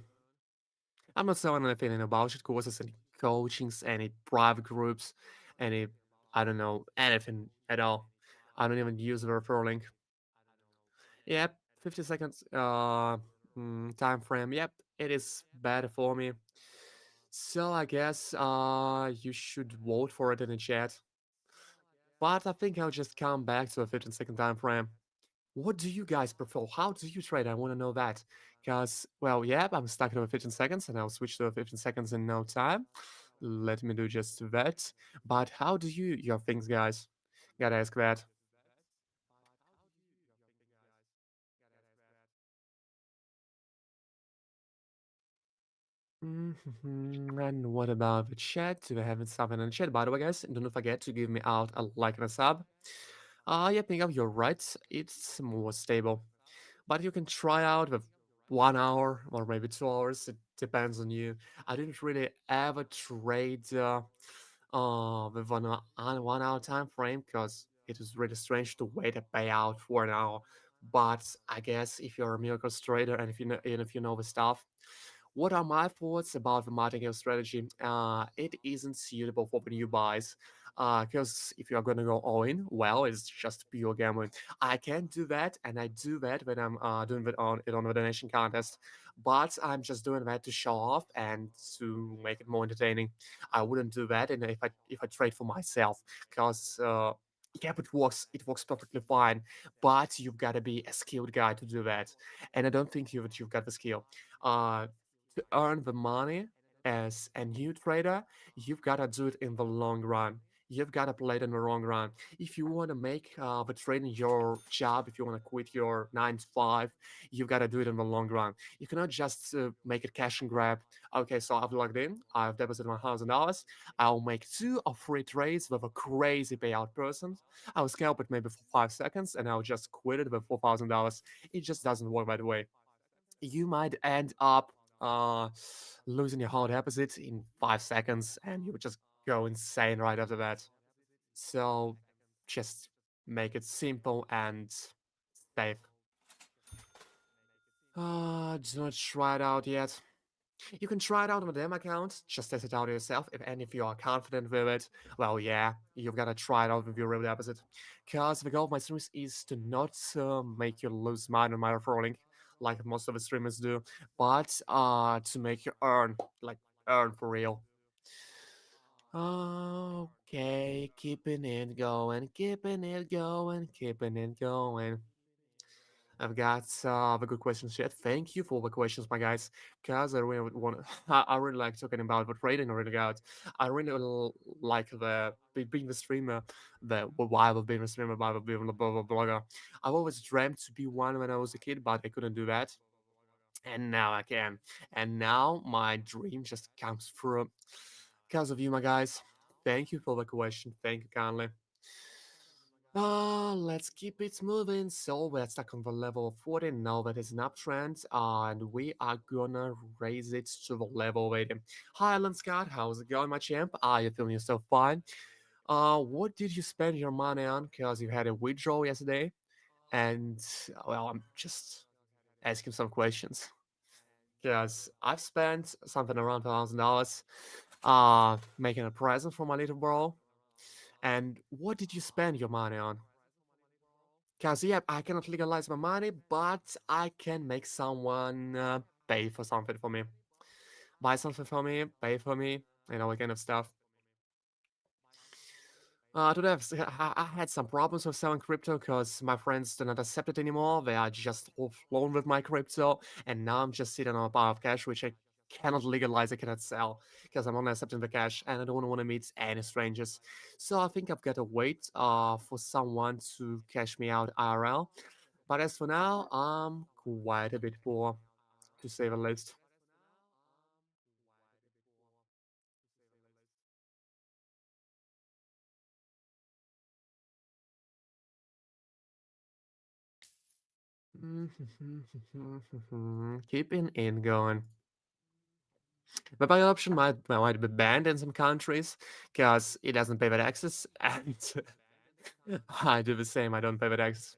I'm not selling anything, any bullshit courses, any coachings, any private groups, any I don't know anything at all. I don't even use the referral link. Yep, 50 seconds time frame. Yep, it is better for me. So I guess you should vote for it in the chat. But I think I'll just come back to a 15-second time frame. What do you guys prefer? How do you trade? I want to know that. Because, well, yeah, I'm stuck in 15 seconds and I'll switch to 15 seconds in no time. Let me do just that. But how do your things, guys? Gotta ask that. And what about the chat? Do we have something in the chat? By the way, guys, do not forget to give me out a like and a sub. Yeah, Pingam, you're right. It's more stable. But you can try out with 1 hour or maybe 2 hours. It depends on you. I didn't really ever trade with 1 hour time frame because it is really strange to wait a payout for an hour. But I guess if you're a miracles trader and if you know the stuff, what are my thoughts about the martingale strategy? It isn't suitable for the new buys. Because if you are gonna go all in, well, it's just pure gambling. I can do that, and I do that when I'm doing it on a donation contest. But I'm just doing that to show off and to make it more entertaining. I wouldn't do that, and if I trade for myself, because yeah, it works perfectly fine. But you've got to be a skilled guy to do that, and I don't think you've got the skill. Uh, to earn the money as a new trader, you've got to do it in the long run. You've got to play it in the long run. If you want to make the trading your job, if you want to quit your 9 to 5, you've got to do it in the long run. You cannot just make it cash and grab. Okay, so I've logged in, I've deposited $1,000. I'll make 2 or 3 trades with a crazy payout person. I'll scalp it maybe for 5 seconds and I'll just quit it with $4,000. It just doesn't work that way. You might end up uh, losing your whole deposit in 5 seconds and you would just go insane right after that. So just make it simple and safe. Do not try it out yet. You can try it out on a demo account, just test it out yourself, and if you are confident with it, well, yeah, you've got to try it out with your real deposit. Because the goal of my streams is to not make you lose money on my referral like most of the streamers do, but to make you earn, like, earn for real. Okay, keeping it going, keeping it going, keeping it going. I've got the good questions yet. Thank you for the questions, my guys. Because I really want, I really like talking about the trading I really got. I really like being the streamer, the why of being a streamer, why of being a blogger. I've always dreamt to be one when I was a kid, but I couldn't do that, and now I can. And now my dream just comes through because of you, my guys. Thank you for the question. Thank you kindly. Let's keep it moving. So we're stuck on the level of 40. Now that is an uptrend, and we are gonna raise it to the level of 80. Hi, Alan Scott. How's it going, my champ? Are you feeling yourself fine? What did you spend your money on? Because you had a withdrawal yesterday, and well, I'm just asking some questions. Because I've spent something around $1,000, making a present for my little bro. And what did you spend your money on? Because, yeah, I cannot legalize my money, but I can make someone pay for something for me. Buy something for me, pay for me, all that kind of stuff. Today I had some problems with selling crypto because my friends do not accept it anymore. They are just overflowing with my crypto, and now I'm just sitting on a pile of cash, which I cannot legalize, I cannot sell because I'm only accepting the cash and I don't want to meet any strangers. So I think I've got to wait for someone to cash me out IRL. But as for now, I'm quite a bit poor, to say the least. Keeping it going. The buy option might be banned in some countries because it doesn't pay that access, and I do the same. I don't pay that access.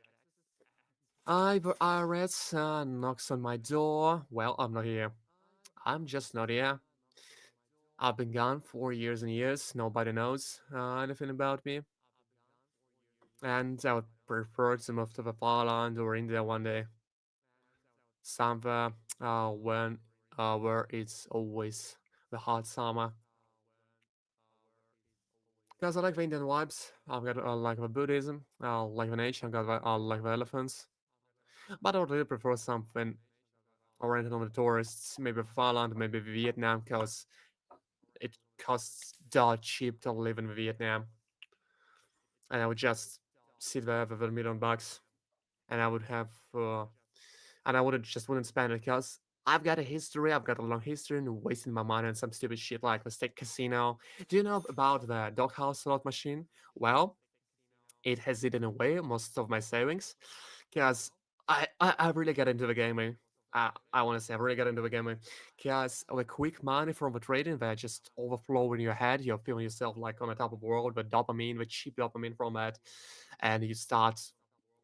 IRS knocks on my door. Well, I'm not here. I'm just not here. I've been gone for years and years. Nobody knows anything about me, and I would prefer to move to the Thailand or India one day. Somewhere when where it's always the hot summer. Because I like the Indian vibes. I've got like the Buddhism. I like the nature. I like the elephants. But I would really prefer something oriented on the tourists. Maybe Thailand, maybe Vietnam, because it costs dirt cheap to live in Vietnam. And I would just sit there with $1 million, and I would have, and I wouldn't spend it because I've got a history. I've got a long history in wasting my money on some stupid shit like the state casino. Do you know about the doghouse slot machine? Well, it has eaten away most of my savings because I really got into the gaming. I want to say I really got into the gaming because the quick money from the trading that just overflow in your head. You're feeling yourself like on the top of the world, the dopamine, the cheap dopamine from that, and you start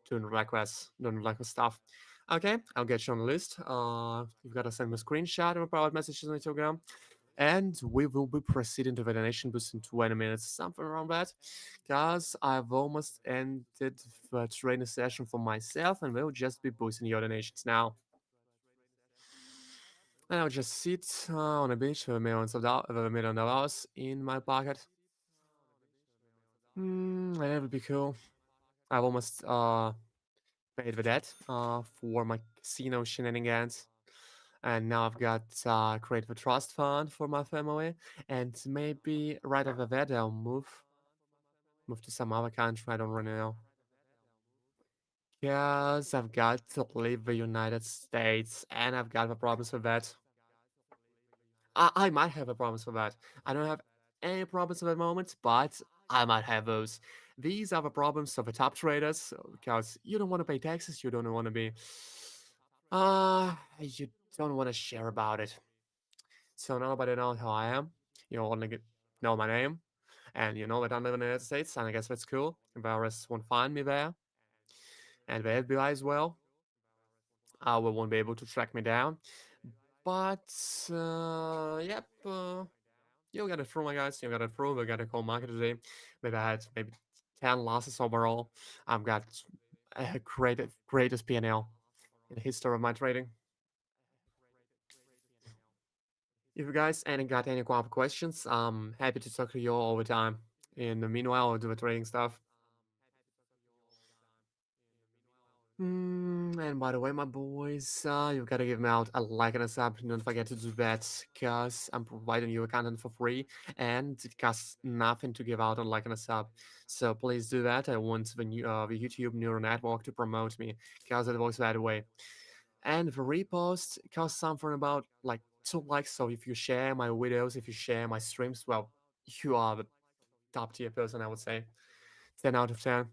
doing reckless stuff. Okay, I'll get you on the list. You've got to send me a screenshot of a private message on Instagram. And we will be proceeding to the donation boost in 20 minutes, something around that. Because I've almost ended the training session for myself and we'll just be boosting your donations now. And I'll just sit on a beach with $1 million in my pocket. And it would be cool. I've almost paid the debt for my casino shenanigans. And now I've got create the trust fund for my family. And maybe right after that I'll move to some other country. I don't really know. Because I've got to leave the United States and I've got the problems with that. I might have a problems with that. I don't have any problems at the moment, but I might have those. These are the problems of the top traders because you don't want to pay taxes, you don't want to be, you don't want to share about it. So nobody knows how I am. You only know my name, and you know that I live in the United States, and I guess that's cool. The virus won't find me there, and the FBI as well. We won't be able to track me down. But yep. You got it through, my guys. You got it through. We got a cool market today. Maybe I had maybe 10 losses overall. I've got a greatest P&L in the history of my trading. If you guys ain't got any questions, I'm happy to talk to you all the time. In the meanwhile, I'll do the trading stuff. And by the way, my boys, you gotta give me out a like and a sub. Don't forget to do that, cause I'm providing you a content for free, and it costs nothing to give out a like and a sub. So please do that. I want the YouTube neural network to promote me, cause it works that way. And the repost costs something about like 2 likes. So if you share my videos, if you share my streams, well, you are the top tier person, I would say. 10 out of 10,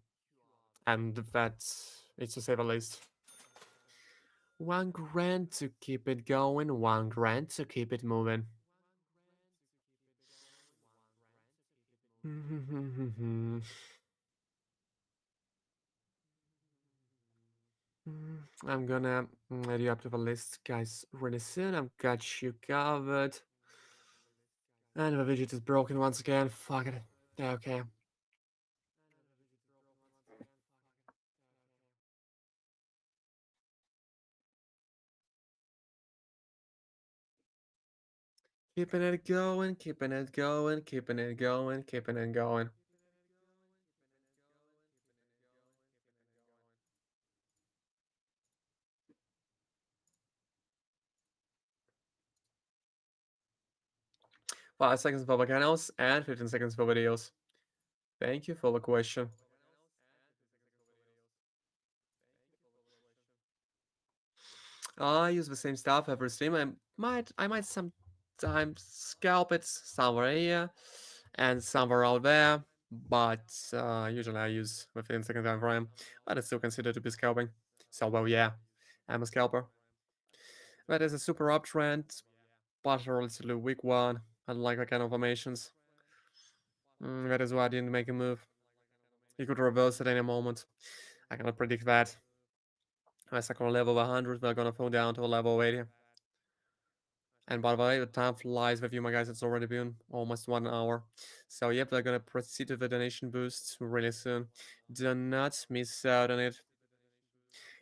and that's it's to say the least. 1 grand to keep it going, 1 grand to keep it moving. I'm gonna add you up to the list, guys, really soon. I've got you covered. And the widget is broken once again. Fuck it. Yeah, okay. Keeping it going, keeping it going, keeping it going, keeping it going. Five seconds for volcanoes and 15 seconds for videos. Thank you for the question. I use the same stuff every stream. I might sometimes scalp it somewhere here and somewhere out there, but usually I use within second time frame. But it's still considered to be scalping. So well, yeah, I'm a scalper. That is a super uptrend, but a relatively weak one. Unlike the kind of formations. That is why I didn't make a move. He could reverse at any moment. I cannot predict that. My second level 100, we're gonna fall down to a level 80. And by the way, the time flies with you, my guys. It's already been almost 1 hour. So, yep, we're gonna proceed to the donation boost really soon. Do not miss out on it.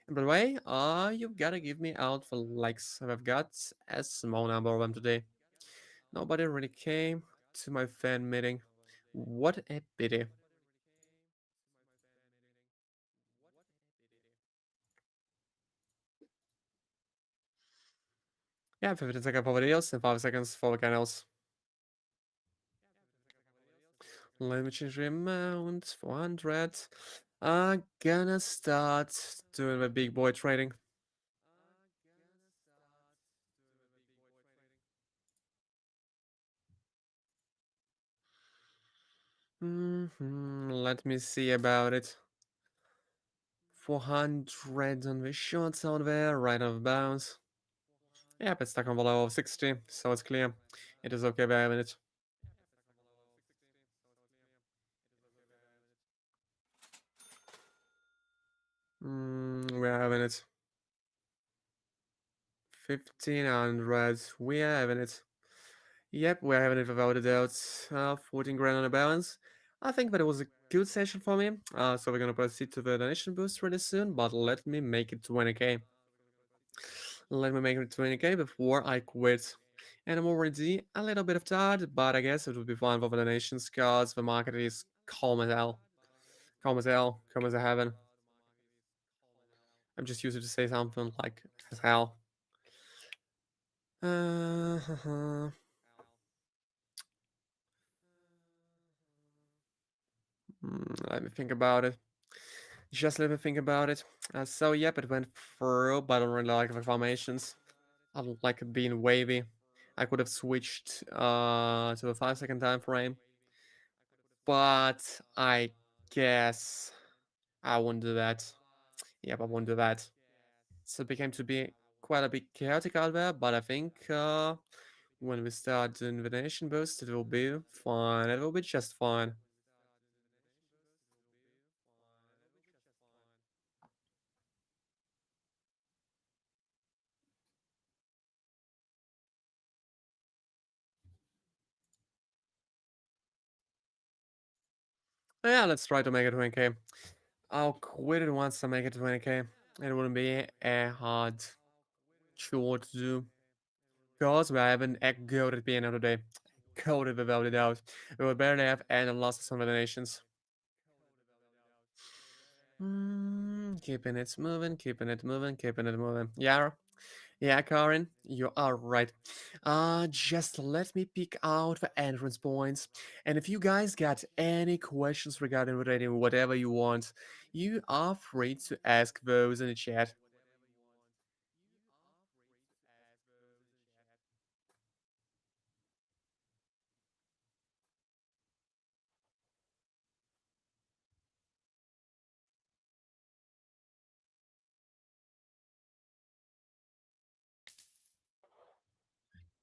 And by the way, you've gotta give me out for likes. I've got a small number of them today. Nobody really came to my fan meeting. What a pity. Yeah, 15 seconds for videos and 5 seconds for the canals. Let me change the amount, 400. I'm gonna start doing my big boy trading. Let me see about it. 400 on the shorts out there, right off bounds. Yep, it's stuck on the low of 60, so it's clear. It is okay by having it. We're having it. 1500, we are having it. Yep, we're having it without a doubt. 14 grand on the balance. I think that it was a good session for me. So we're gonna proceed to the donation boost really soon, but let me make it 20k. Let me make it 20k before I quit. And I'm already a little bit of tired, but I guess it will be fine for the donations because the market is calm as hell. Calm as hell, calm as a heaven. I'm just used to say something like as hell. Let me think about it. Just let me think about it. So yep, it went through, but I don't really like the formations. I don't like it being wavy. I could have switched to a 5 second time frame, but I guess I won't do that. Yep, I won't do that. So it became to be quite a bit chaotic out there, but I think when we start doing the nation boost, it will be fine. It will be just fine. Yeah, let's try to make it 20k. I'll quit it once I make it 20k. It wouldn't be a hard chore to do. Because we haven't echoed at the end of the day. Coded without a doubt. We would barely have any losses on the nations. Keeping it moving, keeping it moving, keeping it moving. Yeah, yeah, Karen, you are right. Just let me pick out the entrance points. And if you guys got any questions regarding rating, whatever you want, you are free to ask those in the chat.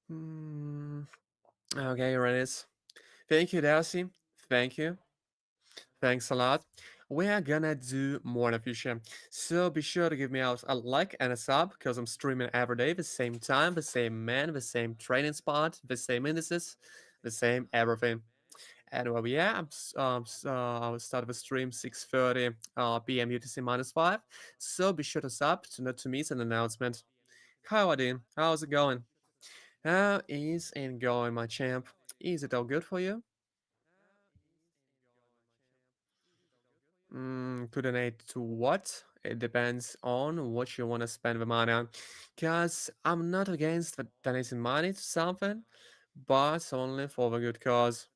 Hmm. Okay, here it is. Thank you, Darcy. Thank you. Thanks a lot. We are gonna do more in the future. So be sure to give me out a like and a sub because I'm streaming every day, the same time, the same man, the same training spot, the same indices, the same everything. Anyway, yeah, I will start the stream 6:30 p.m. UTC -5. So be sure to sub to not to miss an announcement. Hi, Wadin. How's it going? How is it going, my champ? Is it all good for you? To donate to what? It depends on what you want to spend the money on. Because I'm not against donating money to something, but only for the good cause.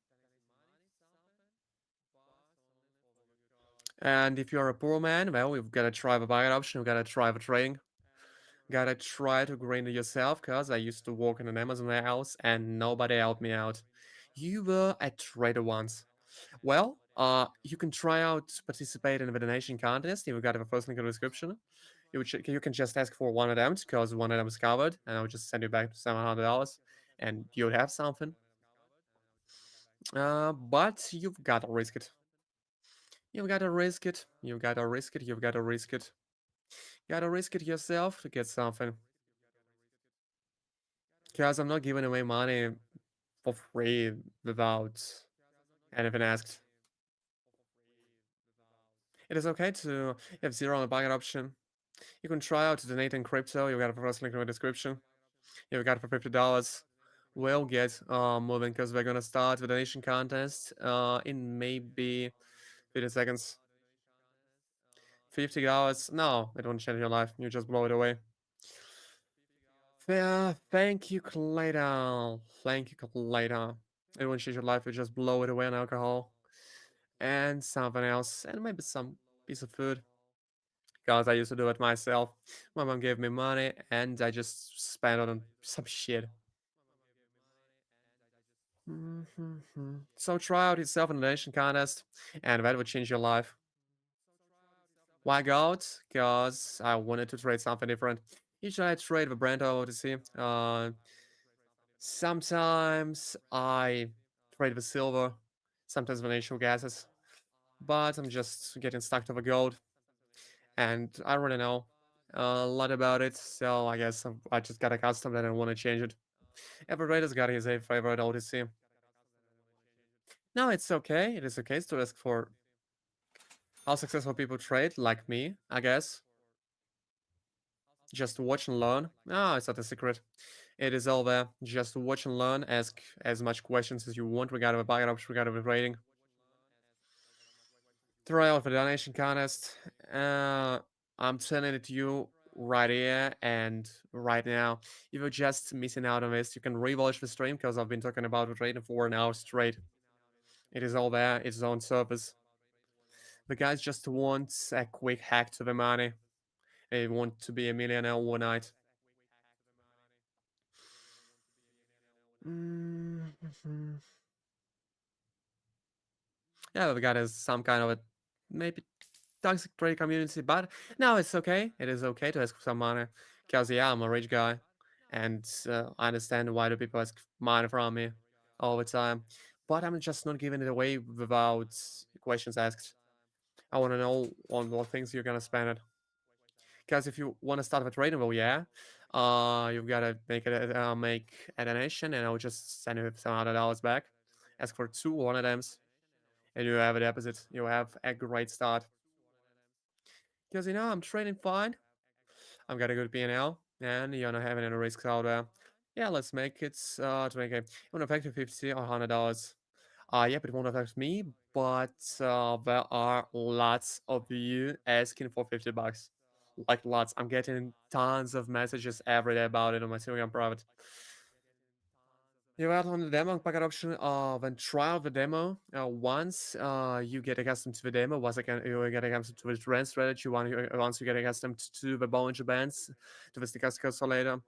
And if you're a poor man, well, you've got to try the buy option, you've got to try the trading. Gotta try to grind it yourself, because I used to work in an Amazon warehouse and nobody helped me out. You were a trader once. Well, you can try out to participate in the donation contest. You've got the first link in the description. You can just ask for one of them because one of them is covered, and I'll just send you back $700, and you'll have something. But you've got to risk it. You've got to risk it. You've got to risk it. You've got to risk it. You got to risk it yourself to get something. Because I'm not giving away money for free without anything asked. It is okay to have zero on the bucket option. You can try out to donate in crypto. You got the first link in the description. You got it for $50. We'll get moving because we're gonna start the donation contest in maybe 50 seconds. $50. No, it won't change your life. You just blow it away. Yeah, thank you, Clayton. Thank you, Clayton. It won't change your life. You just blow it away on alcohol and something else, and maybe some piece of food. Because I used to do it myself. My mom gave me money, and I just spent it on some shit. So try out his self-annihilation contest, and that will change your life. Why gold? Because I wanted to trade something different. Usually I trade the brand OTC. Sometimes I trade the silver, sometimes the natural gases, but I'm just getting stuck to the gold, and I don't really know a lot about it, so I guess I just got accustomed and I want to change it. Every trader's got his favorite OTC. No, it's okay. It is okay to ask for how successful people trade, like me, I guess. Just watch and learn. No, it's not a secret. It is all there. Just watch and learn. Ask as much questions as you want regarding the buy option, regarding the trading. Try out the donation contest. I'm telling it to you right here and right now. If you're just missing out on this, you can rewatch the stream because I've been talking about the trading for an hour straight. It is all there. It's on surface. The guys just want a quick hack to the money. They want to be a millionaire overnight. Mhm. Yeah, the guy has some kind of a maybe toxic trade community, but no, it's okay. It is okay to ask for some money because yeah, I'm a rich guy, and I understand why do people ask money from me all the time. But I'm just not giving it away without questions asked. I want to know on what things you're gonna spend it. Because if you want to start with trading, well, yeah, you've got to make a donation, and I'll just send you some $100 back. Ask for 2 1 items, and you have a deposit. You have a great start. Because I'm trading fine. I've got a good P&L, and you're not having any risks out there. Yeah, let's make it to make it won't affect you 50 or $100. Yeah, but it won't affect me. But there are lots of you asking for $50. Like lots. I'm getting tons of messages every day about it on my Telegram private. You add on the demo packet option, then try out the demo. Once you get accustomed to the demo, once again you get accustomed to the trend strategy, once you get accustomed to the Bollinger Bands, to the stochastic oscillator,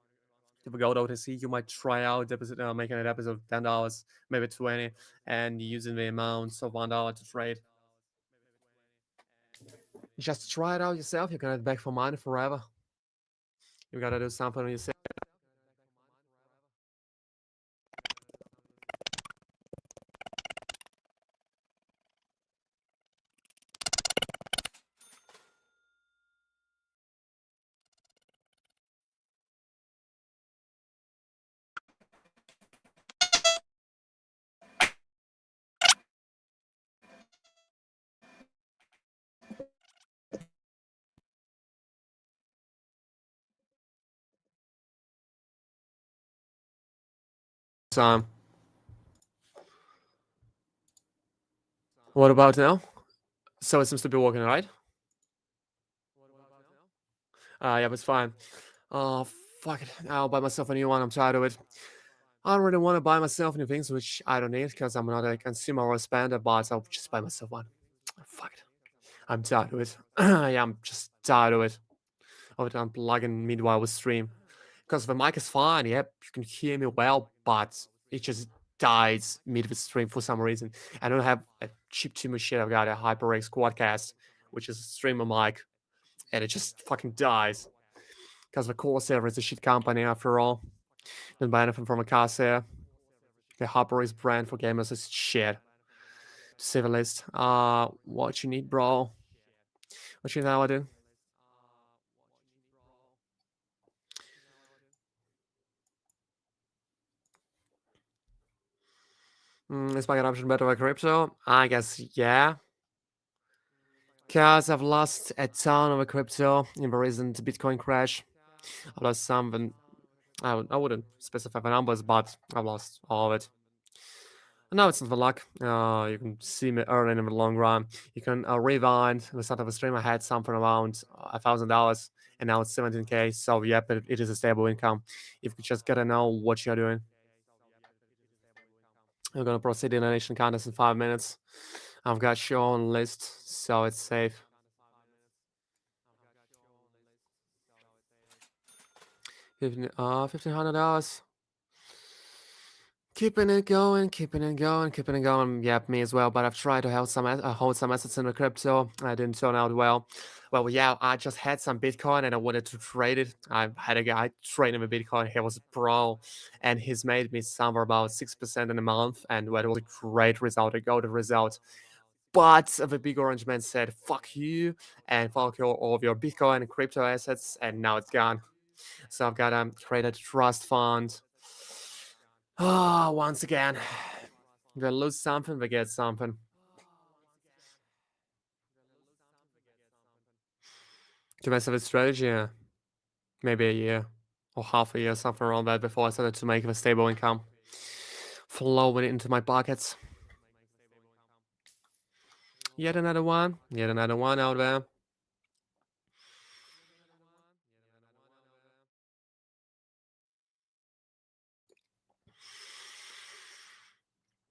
to the gold OTC, you might try out deposit, making a deposit of $10, maybe 20, and using the amounts of $1 to trade. Just try it out yourself. You're gonna beg for money forever. You gotta do something on yourself. So, what about now? So it seems to be working, right? Yeah, but it's fine. Oh, fuck it. I'll buy myself a new one. I'm tired of it. I don't really want to buy myself new things, which I don't need because I'm not a consumer or a spender, but I'll just buy myself one. Fuck it. I'm tired of it. Yeah, I'm just tired of it. Of it unplugging meanwhile with stream. Because the mic is fine, yep, you can hear me well, but it just dies mid with stream for some reason. I don't have a cheap tuner shit. I've got a HyperX Quadcast, which is a streamer mic, and it just fucking dies. Because the Corsair is a shit company after all. Didn't buy anything from a Corsair. The HyperX brand for gamers is shit. To say the least. What you need, bro? What you know I do? Is my option better for crypto? I guess yeah. Because I've lost a ton of crypto in the recent Bitcoin crash. I've lost some, and I wouldn't specify the numbers, but I've lost all of it. And now it's not the luck. You can see me earning in the long run. You can rewind. At the start of the stream, I had something around $1,000, and now it's 17K. So yep, it is a stable income. If you just gotta know what you're doing. I'm gonna proceed in a nation contest in 5 minutes. I've got your own list, so it's safe. 1,500. Keeping it going, keeping it going, keeping it going. Yep, me as well. But I've tried to hold some assets in the crypto. I didn't turn out well. Well, yeah, I just had some Bitcoin and I wanted to trade it. I had a guy trading with Bitcoin. He was a pro, and he's made me somewhere about 6% in a month, and that was a great result, a golden result. But the big orange man said, "Fuck you," and fuck all of your Bitcoin and crypto assets, and now it's gone. So I've got created a trust fund. Ah, once again. We lose something, we get something. To mess with strategy, yeah. Maybe a year or half a year, something around that, before I started to make a stable income flowing into my pockets. Yet another one. Yet another one out there.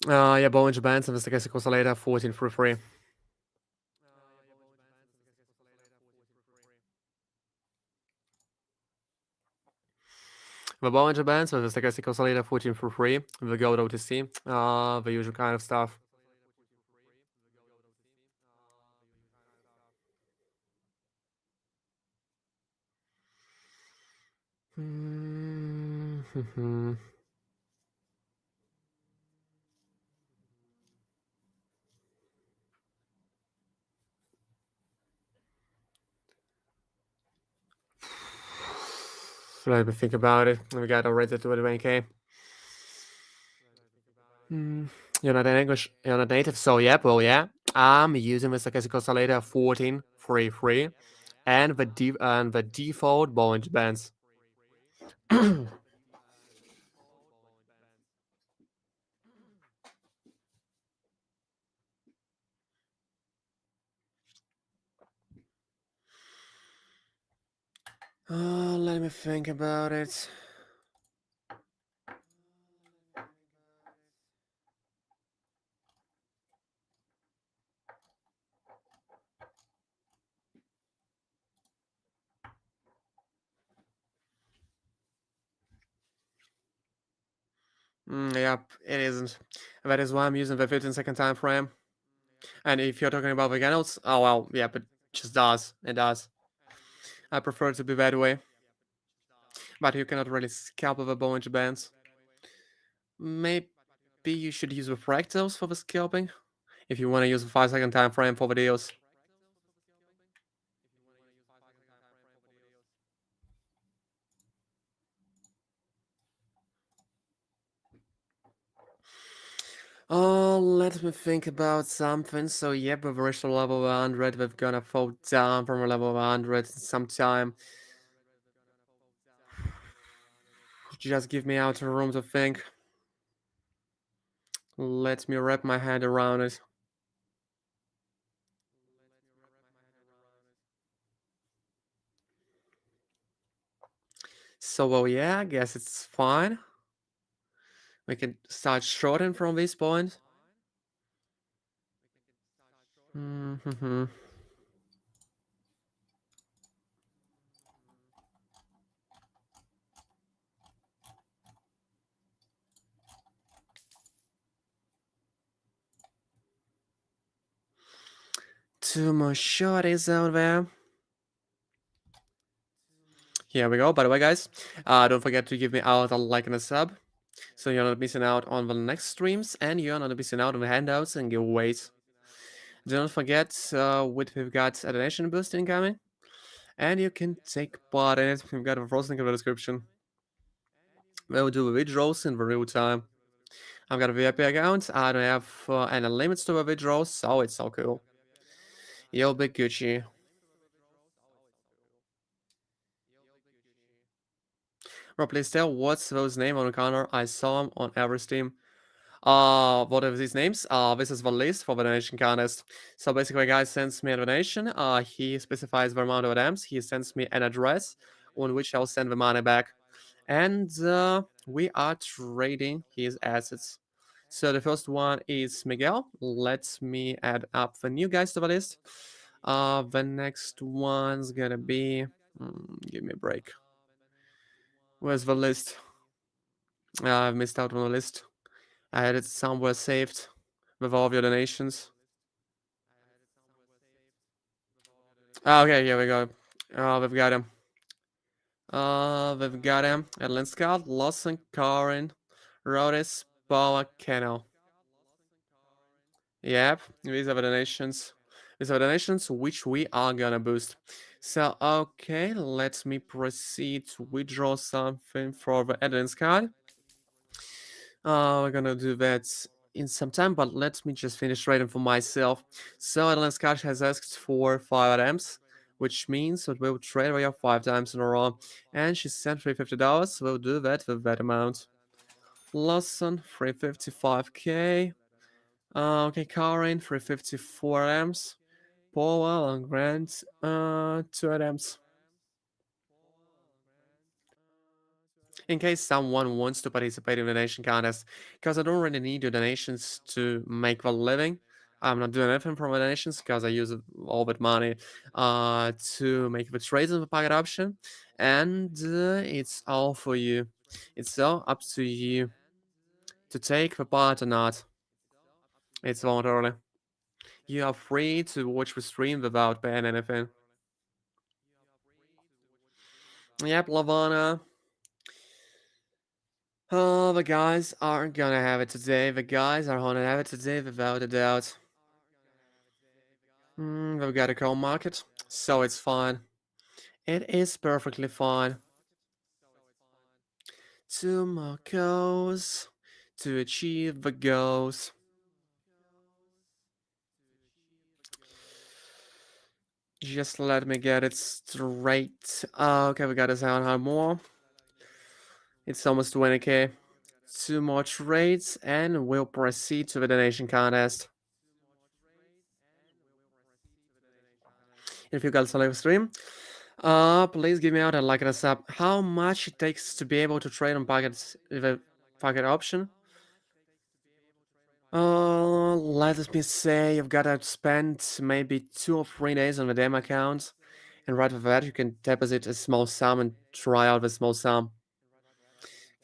Yeah, Bollinger Bands and the stochastic oscillator 14 for free. The Bollinger Bands with the stochastic oscillator 14 for free. The gold OTC. The usual kind of stuff. Mm-hmm. Let me think about it. We got already to 21k. You're not an English, you're not native, so yeah, well, yeah. I'm using the stochastic oscillator 14 free and the default Bollinger Bands. Let me think about it. Yep, it isn't. That is why I'm using the 15-second time frame. And if you're talking about veganos, oh well, yeah, but it just does. It does. I prefer it to be that way. But you cannot really scalp with the Bollinger Bands. Maybe you should use the fractals for the scalping if you want to use a 5-second time frame for videos. Let me think about something. So, yep, we've reached a level 100. We're gonna fall down from a level 100 sometime. Just give me out a room to think. Let me wrap my head around it. So, well, yeah, I guess it's fine. We can start shorting from this point. Mm-hmm. Two more shorties out there. Here we go. By the way, guys, don't forget to give me out a like and a sub, so you're not missing out on the next streams, and you're not missing out on the handouts and giveaways. Don't forget, we've got a donation boost incoming, and you can take part in it. We've got a first link in the description. We'll do the withdrawals in the real time. I've got a VIP account. I don't have any limits to the withdrawals, so it's so cool. You'll be Gucci. Bro, please tell what's those name on the counter. I saw them on every Steam. What are these names? This is the list for the donation contest. So basically, a guy sends me a donation. He specifies the amount of items. He sends me an address on which I'll send the money back, and we are trading his assets. So the first one is Miguel. Let me add up the new guys to the list. The next one's gonna be. Give me a break. Where's the list? I've missed out on the list. I had it somewhere saved with all of your donations. Okay, here we go. We've got him. We've got him. Adeline Scott, Lawson, Corin, Rhodes, Paula, Kennel. Yep, these are the donations. These are the donations which we are gonna boost. So, okay, let me proceed to withdraw something for the Adeline Scott. We're gonna do that in some time, but let me just finish trading for myself. So Adeline Scott has asked for 5 items, which means that we'll trade Rio 5 times in a row. And she sent $350, so we'll do that with that amount. Lawson, 355k. Okay, Karen, 354 items. Powell and Grant, 2 items. In case someone wants to participate in the donation contest, because I don't really need your donations to make a living. I'm not doing anything from my donations because I use all that money to make the trades in the pocket option, and it's all for you. It's all up to you to take the part or not. It's voluntarily. You are free to watch the stream without paying anything. Yep, Lavana. Oh, the guys aren't gonna have it today. The guys are gonna have it today without a doubt. We've got a coal market, so it's fine. It is perfectly fine. 2 more goals to achieve the goals. Just let me get it straight. Okay, we got a 700 more. It's almost 20k. 2 more trades, and we'll proceed to the donation contest. If you guys like the stream, please give me out and like and a sub. How much it takes to be able to trade on pockets with a pocket option? Let me say you've got to spend maybe 2 or 3 days on the demo account, and right after that you can deposit a small sum and try out the small sum.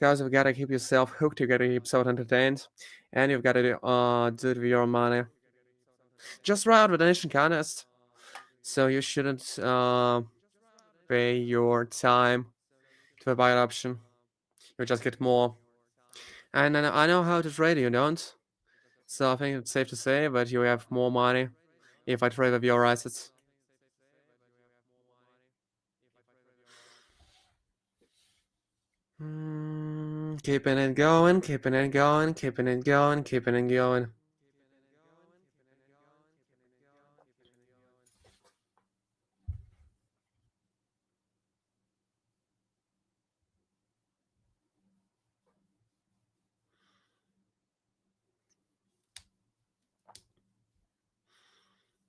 Guys, you've got to keep yourself hooked, you got to keep yourself entertained, and you've got to do it with your money. Just try out the donation contest, so you shouldn't pay your time to the buy option. You just get more. And I know how to trade, you don't. So I think it's safe to say that you have more money if I trade with your assets. Keeping it going, keeping it going, keeping it going, keeping it going.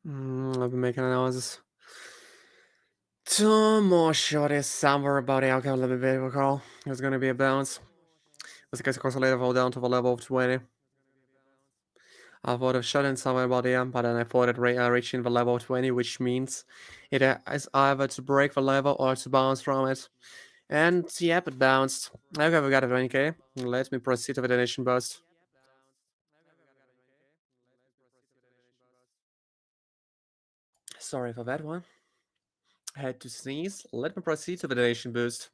I've been making analysis. 2 more shorties somewhere about the alcohol level vehicle call. There's gonna be a bounce. This case, of course, later fall down to the level of 20. I thought of shutting somewhere about here, but then I thought it reaching the level of 20, which means it is either to break the level or to bounce from it. And yep, it bounced. Okay, we got a 20k. Let me proceed to the donation boost. Sorry for that one. I had to sneeze. Let me proceed to the donation boost.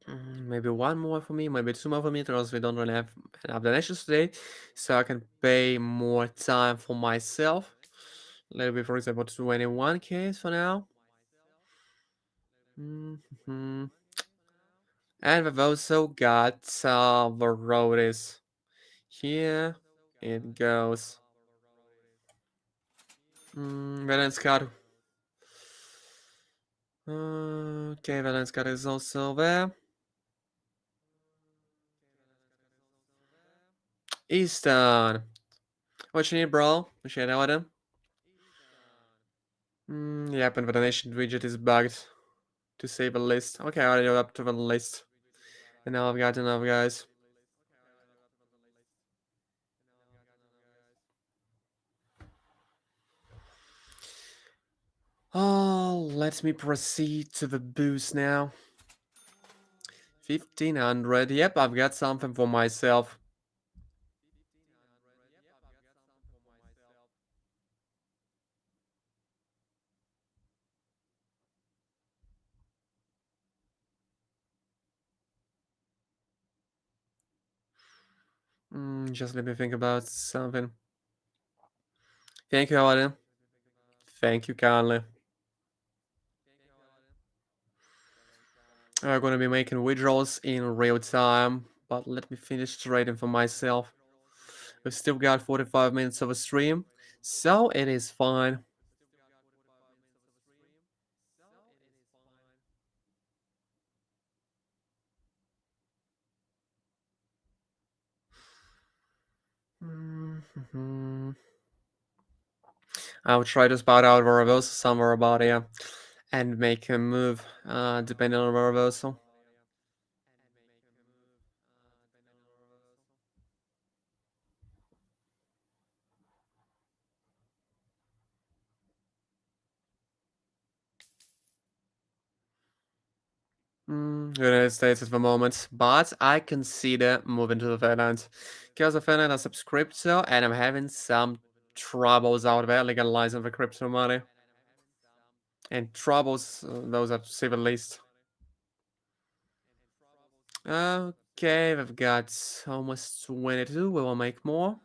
Maybe 1 more for me, maybe 2 more for me, because we don't really have enough donations today. So I can pay more time for myself. Let me, for example, 21k for now. And we've also got the road is here. It goes. Valenscard. Okay, Valenscard is also there. Easton. What you need, bro? Appreciate that one. Yep, and the donation widget is bugged to save a list. Okay, I already got up to the list. And now I've got enough, guys. Oh, let me proceed to the boost now. 1500. Yep, I've got something for myself. Just let me think about something. Thank you, Alan. Thank you kindly. I'm gonna be making withdrawals in real time, but let me finish trading for myself. We've still got 45 minutes of a stream, so it is fine. I'll try to spot out a reversal somewhere about here and make a move depending on the reversal. United States at the moment, but I consider moving to the Finland because the Finland has some crypto and I'm having some troubles out there legalizing the crypto money. And troubles, those are to say the least. Okay, we've got almost 22. We will make more.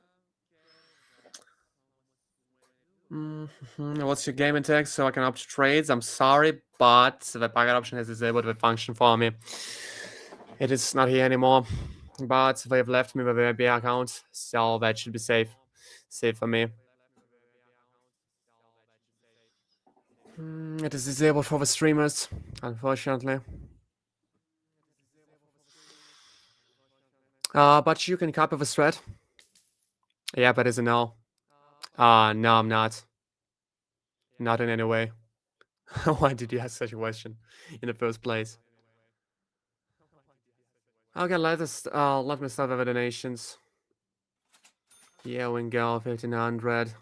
What's your game tag so I can opt to trades? I'm sorry, but the packet option has disabled the function for me. It is not here anymore, but they've left me with the IB account, so that should be safe. Safe for me. It is disabled for the streamers, unfortunately. But you can copy the thread. Yeah, but it's a no. No, I'm not. Not in any way. Why did you ask such a question in the first place? Okay, let me start with the donations. Yeah, we can go 1500.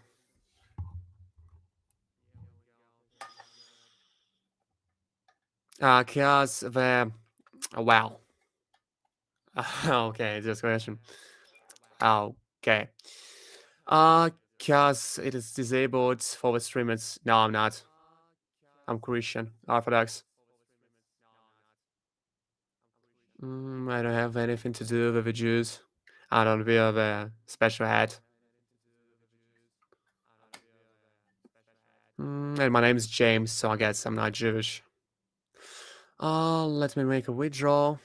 Cause the well. Okay, just question. Okay. Cause it is disabled for the streamers. No, I'm not. I'm Christian, Orthodox. I don't have anything to do with the Jews. I don't wear the special hat. And my name is James, so I guess I'm not Jewish. Let me make a withdrawal.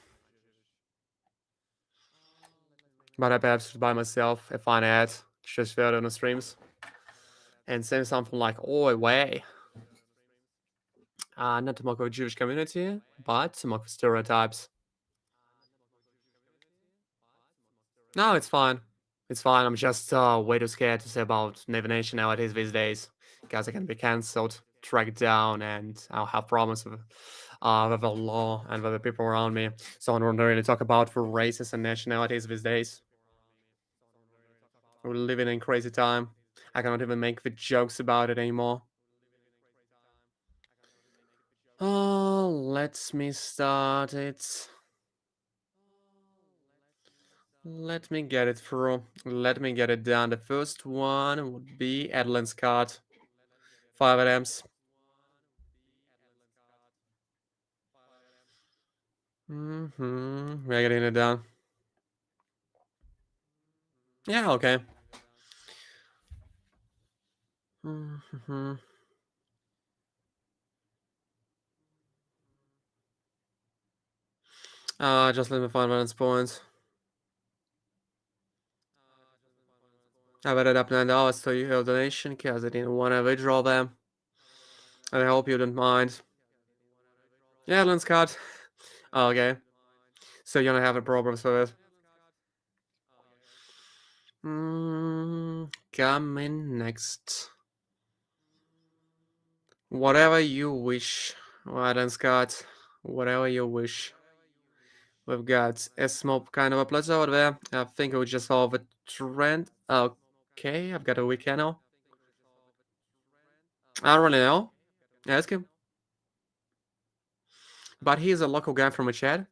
But I perhaps should buy myself a fine hat, just wear it on the streams. And say something like, "Oh, way." Not to mock the Jewish community, but to mock the stereotypes. No, it's fine. It's fine. I'm just way too scared to say about nation nowadays these days. Because I can be cancelled, tracked down, and I'll have problems with the law and with the people around me. So I don't really talk about for races and nationalities these days. We're living in crazy time. I cannot even make the jokes about it anymore. Let me start it. Let me get it through. Let me get it done. The first one would be Adeline Scott. 5 attempts. We're getting it done. Yeah, okay. Just let me find balance points. I bet it up $9 to your donation because I didn't want to withdraw them. And I hope you don't mind. Yeah, Adeline Scott. Okay. So you don't have a problems with it. Coming next. Whatever you wish. Adeline Scott. Whatever you wish. We've got a small kind of a plateau over there. I think we just solve a trend. Okay, I've got a weak channel. I don't really know. Ask him. But he's a local guy from a chat.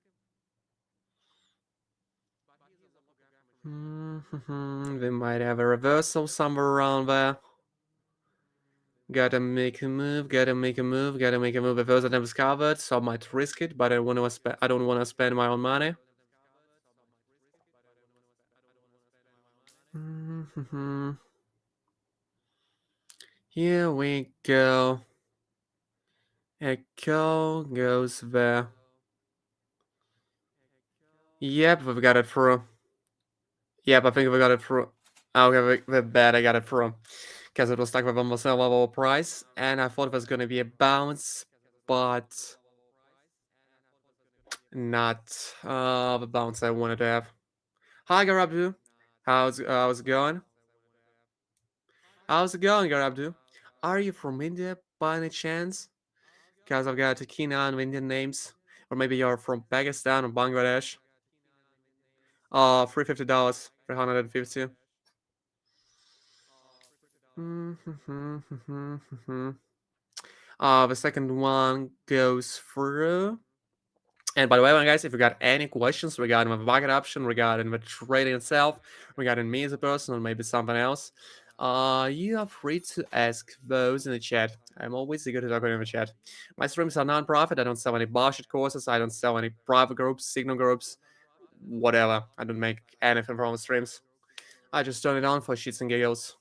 We might have a reversal somewhere around there. Gotta make a move, gotta make a move, gotta make a move. If those items covered, so I might risk it, but I don't want to spend my own money. Here we go. Echo goes there. Yep, we've got it through. Yep, I think we got it through. Okay, we're bad. I got it through. Because it was stuck with almost a level price. And I thought it was going to be a bounce. But not the bounce I wanted to have. Hi, Garabdu. How's it going? How's it going, Garabdu? Are you from India by any chance? Because I've got a keen eye on Indian names. Or maybe you're from Pakistan or Bangladesh. $350. 350. The second one goes through. And by the way, guys, if you got any questions regarding the market option, regarding the trading itself, regarding me as a person, or maybe something else, you are free to ask those in the chat. I'm always eager to talk in the chat. My streams are non-profit. I don't sell any bullshit courses. I don't sell any private groups, signal groups, whatever. I don't make anything from the streams. I just turn it on for shits and giggles.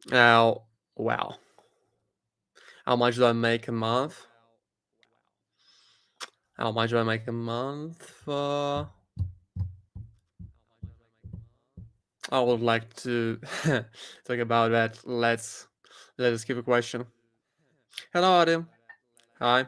Oh, wow. How much do I make a month? How much do I make a month? I would like to talk about that. Let's give a question. Hello, Adam. Hi.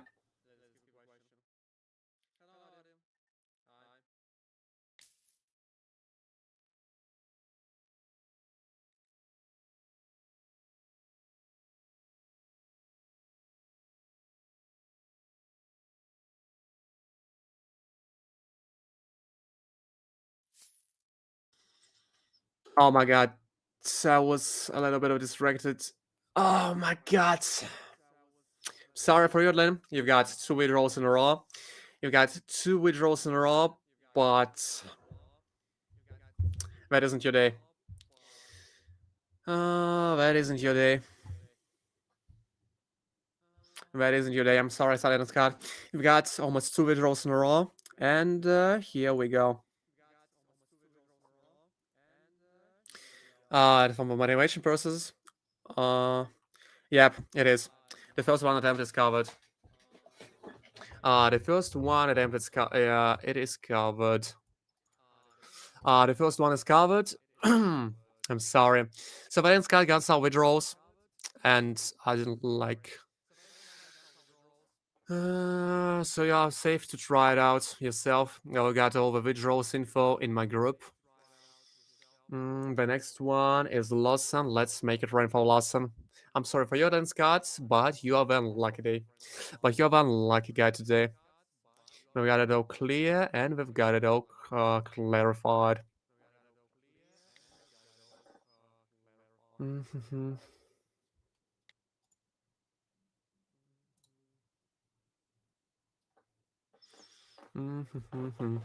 Oh my god. So I was a little bit of distracted. Oh my god. Sorry for you, Len. You've got two withdrawals in a row. You've got two withdrawals in a row, but that isn't your day. That isn't your day. That isn't your day. I'm sorry, Silent Scott. You've got almost two withdrawals in a row. And here we go. For my motivation process. Yep, it is. The first one attempt is covered. The first one attempt is it is covered. The first one is covered. I'm sorry. So Valiant Sky got some withdrawals, and I didn't like. So you are safe to try it out yourself. I got all the withdrawals info in my group. The next one is Lawson. Let's make it rain for Lawson. I'm sorry for your dance cards, but you are the unlucky day. But you're the unlucky guy today. We've got it all clear and we've got it all clarified. Mm-hmm. Mm-hmm.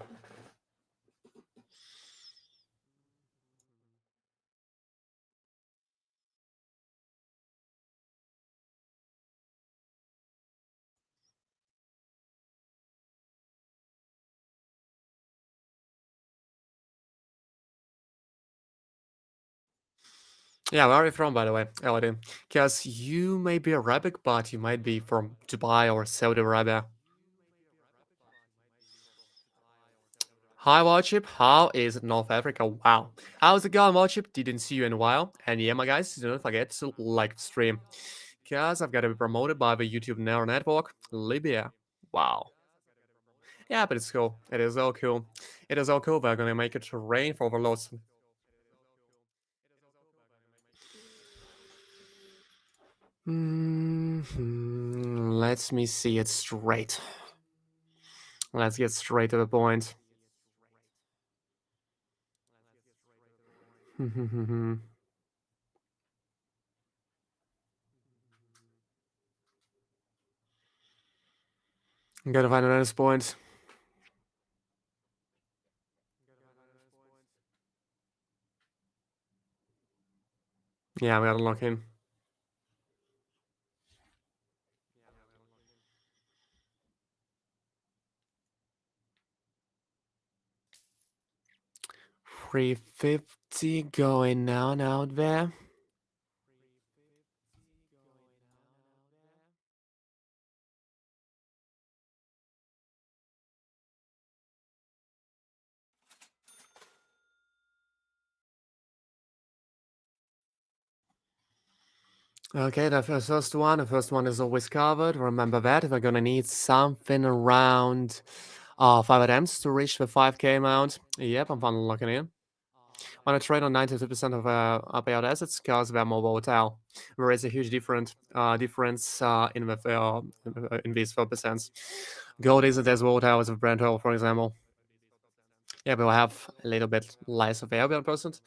Yeah, where are you from, by the way, Elodie? Because you may be Arabic, but you might be from Dubai or Saudi Arabia. Hi, Warship. How is North Africa? Wow. How's it going, Warship? Didn't see you in a while. And yeah, my guys, don't forget to like the stream. Because I've got to be promoted by the YouTube Neural Network, Libya. Wow. Yeah, but it's cool. It is all cool. It is all cool. We're gonna make it rain for overloads. Let me see it straight. Let's get straight to the point. I'm gonna find another point. Yeah, we gotta lock in. 350 going on out there. Okay, the first one is always covered. Remember that. We're gonna need something around 5 attempts to reach the 5k amount. Yep, I'm finally locking in. When I trade on 92% of payout assets, because they're more volatile. There is a huge difference in these 4%. Gold isn't as volatile as a Brent oil, for example. Yeah, we'll have a little bit less of available percent,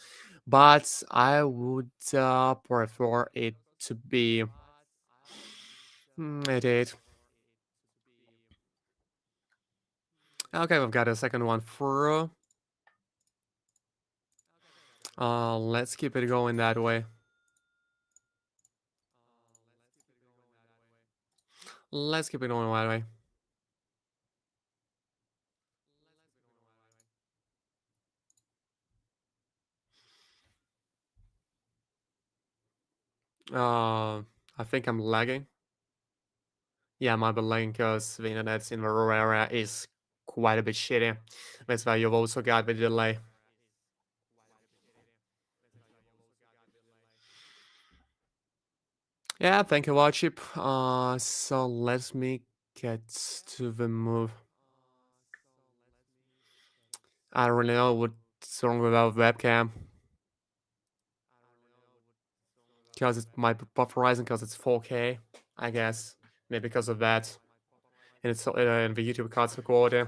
but I would prefer it to be 88. Okay, we've got a second one through. Let's keep it going that way. Let's keep it going that way. I think I'm lagging. Yeah, I might be lagging because the internet in the rural area is quite a bit shitty. That's why you've also got the delay. Yeah, thank you, Watchip. So let me get to the move. I don't really know what's wrong with our webcam. Because it might be bufferizing because it's 4K, I guess. Maybe because of that. And it's in the YouTube cards quality.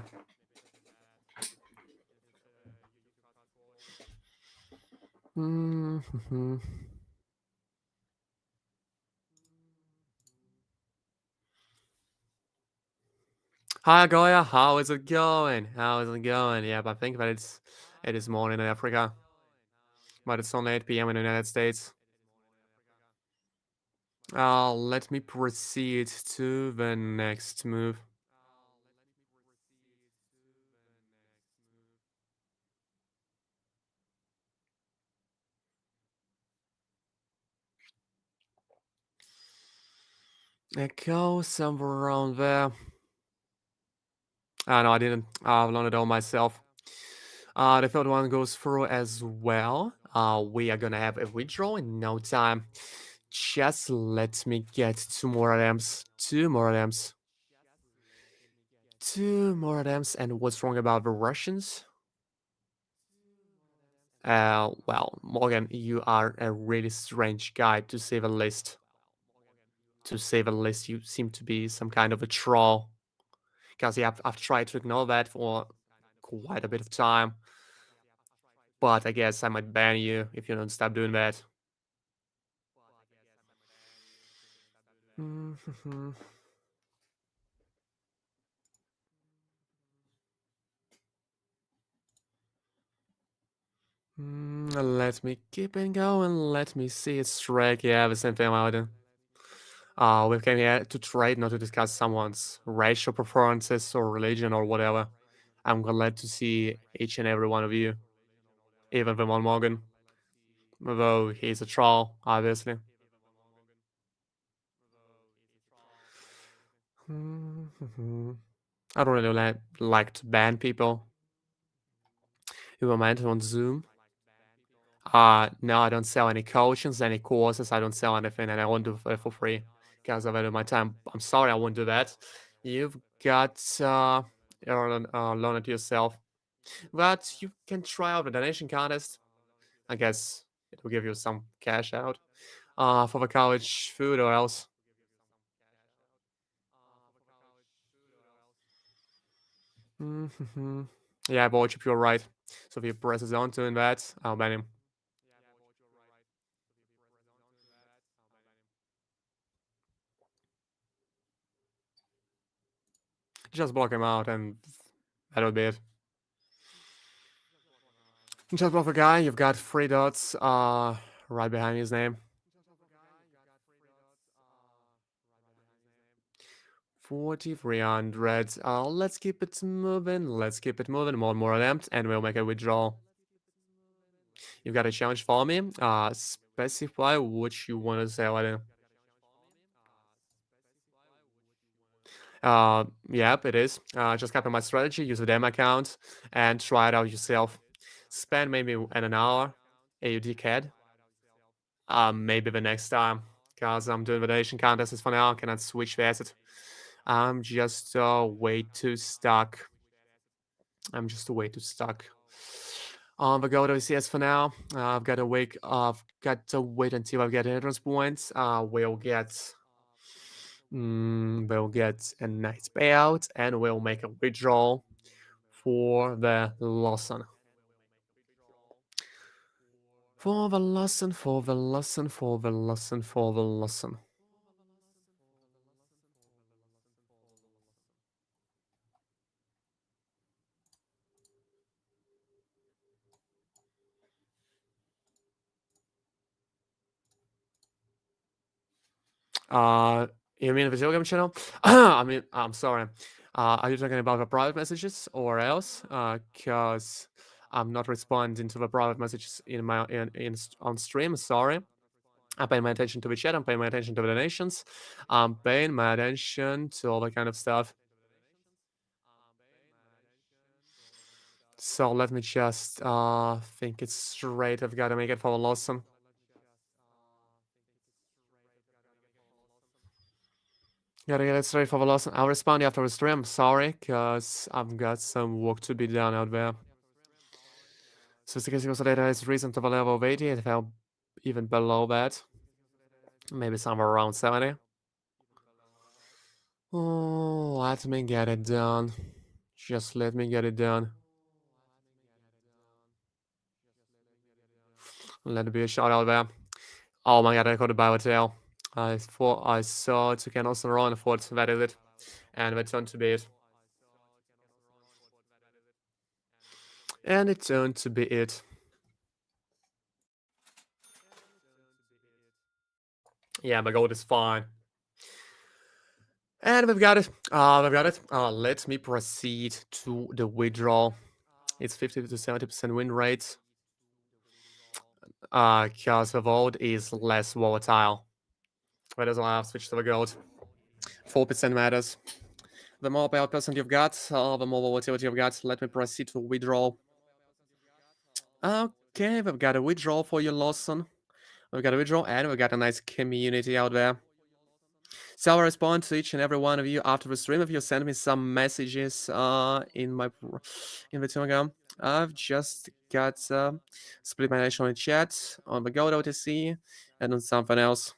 Mm-hmm. Hi Goya, how is it going? How is it going? Yeah, but I think that it is morning in Africa, but it's only 8 p.m. in the United States. Let me proceed to the next move. It goes somewhere around there. No, I didn't. I've learned it all myself. The third one goes through as well. We are gonna have a withdrawal in no time. Just let me get two more attempts. Two more attempts. Two more attempts. And what's wrong about the Russians? Well, Morgan, you are a really strange guy to say the least. To say the least, you seem to be some kind of a troll. Because yeah, I've tried to ignore that for quite a bit of time. But I guess I might ban you if you don't stop doing that. Let me keep it going. Let me see. It's strike. Yeah, the same thing about it. We came here to trade, not to discuss someone's racial preferences or religion or whatever. I'm glad to see each and every one of you, even the one Morgan, though he's a troll, obviously. I don't really like to ban people who are meant on Zoom. No, I don't sell any coachings, any courses. I don't sell anything, and I won't do it for free because I value my time. I'm sorry, I won't do that. You've got learn it yourself, but you can try out the donation contest. I guess it will give you some cash out for the college food or else. Mm-hmm. Yeah, but you're right. So if he presses on to that, I'll ban him. Just block him out, and that'll be it. Just block the guy. You've got three dots right behind his name. 4,300. Let's keep it moving. Let's keep it moving. One more attempt, and we'll make a withdrawal. You've got a challenge for me. Specify what you want to say. Yep, it is. Just copy my strategy, use a demo account, and try it out yourself. Spend maybe an hour, AUD CAD. Maybe the next time, because I'm doing validation contests for now. Cannot switch the asset. I'm just way too stuck. I'm just way too stuck. On the go to OCS for now. I've got to wait. I've got to wait until I get entrance points. We'll get a nice payout, and we'll make a withdrawal for the lesson. For the lesson, for the lesson, for the lesson, for the lesson. You mean the video game channel? I mean, I'm sorry. Are you talking about the private messages or else? Cause I'm not responding to the private messages on stream. Sorry. I'm paying my attention to the chat. I'm paying my attention to the donations. I'm paying my attention to all that kind of stuff. So let me just think it straight. I've got to make it for a Lawson. Gotta get it straight for the Lawson. I'll respond after the stream. Sorry, because I've got some work to be done out there. Sophistication data is risen to the level of 80. It fell even below that. Maybe somewhere around 70. Oh, let me get it done. Just let me get it done. Let it be a shout out there. Oh my god, I got a Biotail. I saw it can also run, I thought that is it. And that turned to be it. And it turned to be it. Yeah, my gold is fine. And we've got it. Let me proceed to the withdrawal. It's 50 to 70% win rate. Because the vote is less volatile. That is why I've switched to the gold. 4% matters. The more payout percent you've got, the more volatility you've got. Let me proceed to withdrawal. Okay, we've got a withdrawal for you, Lawson. We've got a withdrawal, and we've got a nice community out there. So I'll respond to each and every one of you after the stream. If you send me some messages in the Telegram, I've just got split my national chat on the Goat OTC and on something else.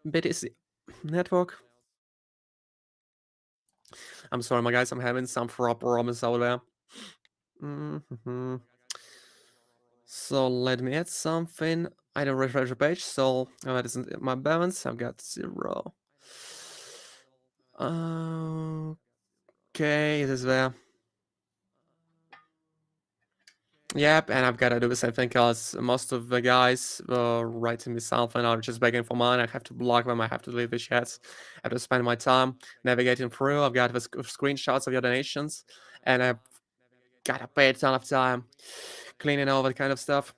BTC network. I'm sorry, my guys. I'm having some problems out there. So let me add something. I don't refresh the page, so that isn't my balance. I've got 0. Okay, it is there. Yep, and I've got to do the same thing because most of the guys were writing me something or just begging for money. I have to block them. I have to leave the chats. I have to spend my time navigating through. I've got the screenshots of your donations, and I've got to pay a ton of time cleaning all that kind of stuff.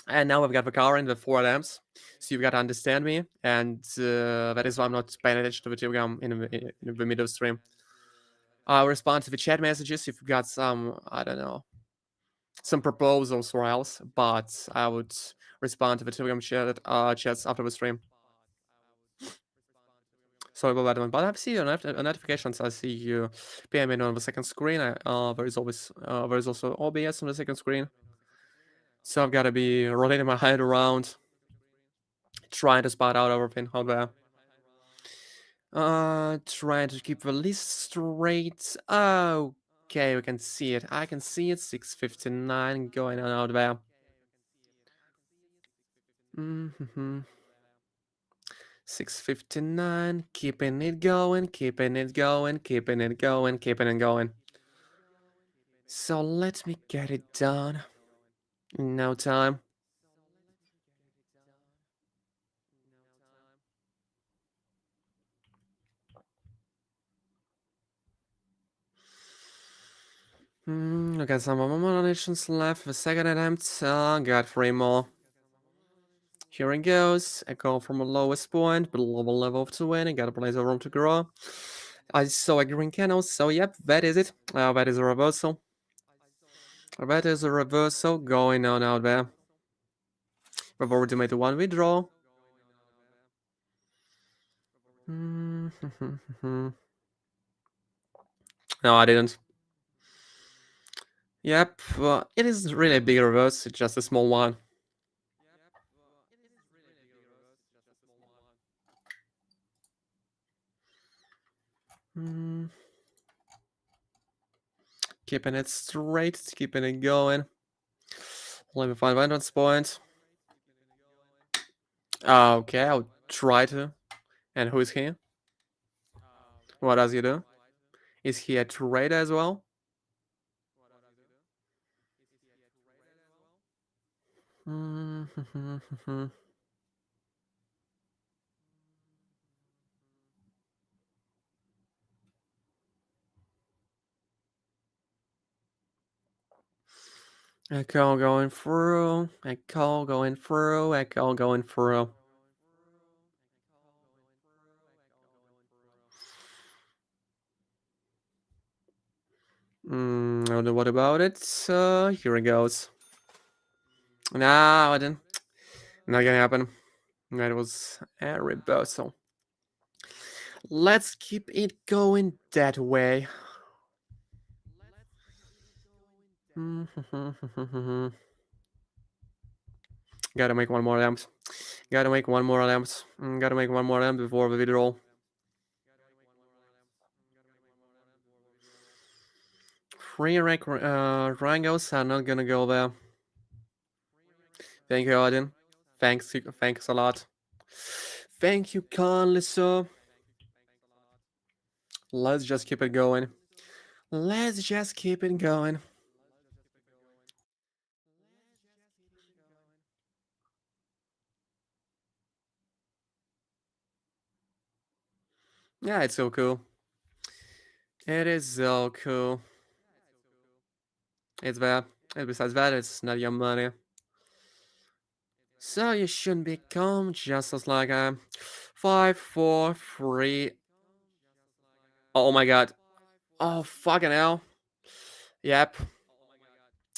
And now we've got the car and the 4 lamps. So you've got to understand me, and that is why I'm not paying attention to the telegram in the middle stream. I'll respond to the chat messages if you've got some, I don't know, some proposals or else, but I would respond to the Telegram chats after the stream. Sorry about that one, but I see your notifications. I see you PMing on the second screen. There is also OBS on the second screen. So I've got to be rotating my head around, trying to spot out everything out there. Trying to keep the list straight. Okay, we can see it. I can see it. 6:59 going on out there. 6:59, keeping it going, keeping it going, keeping it going, keeping it going. So let me get it done. No time. Okay, some more donations left. The second attempt. Got 3 more. Here it goes. I go from the lowest point, below the level to win. I got a place of room to grow. I saw a green candle, so yep, that is it. That is a reversal. That is a reversal going on out there. We've already made one withdrawal. No, I didn't. Yep, well, it is really a big reverse, it's just a small one. Mm, keeping it straight, keeping it going. Let me find entrance point. Okay, I'll try to. And who is he? What does he do? Is he a trader as well? Echo going through, echo going through, echo going through. What about it? Here it goes. No, I didn't. Not gonna happen. That was a reversal. Let's keep it going that way. Gotta make one more attempt. Gotta make one more attempt. Gotta make one more attempt before the withdrawal. Free rank Rangos are not gonna go there. Thank you, Odin. Thanks a lot. Thank you kindly, sir. Let's just keep it going. Let's just keep it going. Yeah, it's so cool. It is so cool. It's bad. And besides that, it's not your money. So you shouldn't become just as like a 5, 4, 3. Oh my god. Oh fucking hell. Yep.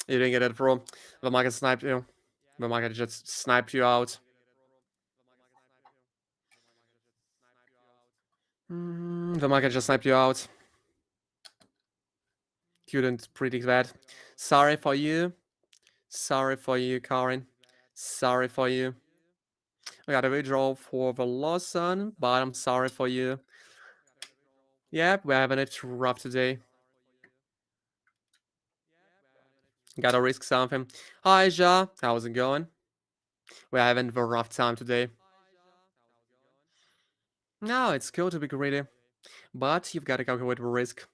You didn't get it, bro. The market sniped you. The market just sniped you out. The market just sniped you out. Couldn't predict that. Sorry for you. Sorry for you, Karin. Sorry for you. I got a withdrawal for the Lawson, but I'm sorry for you. Yep, we're having it rough today. Gotta risk something. Hi, Ja. How's it going? We're having a rough time today. No, it's cool to be greedy, but you've got to calculate the risk.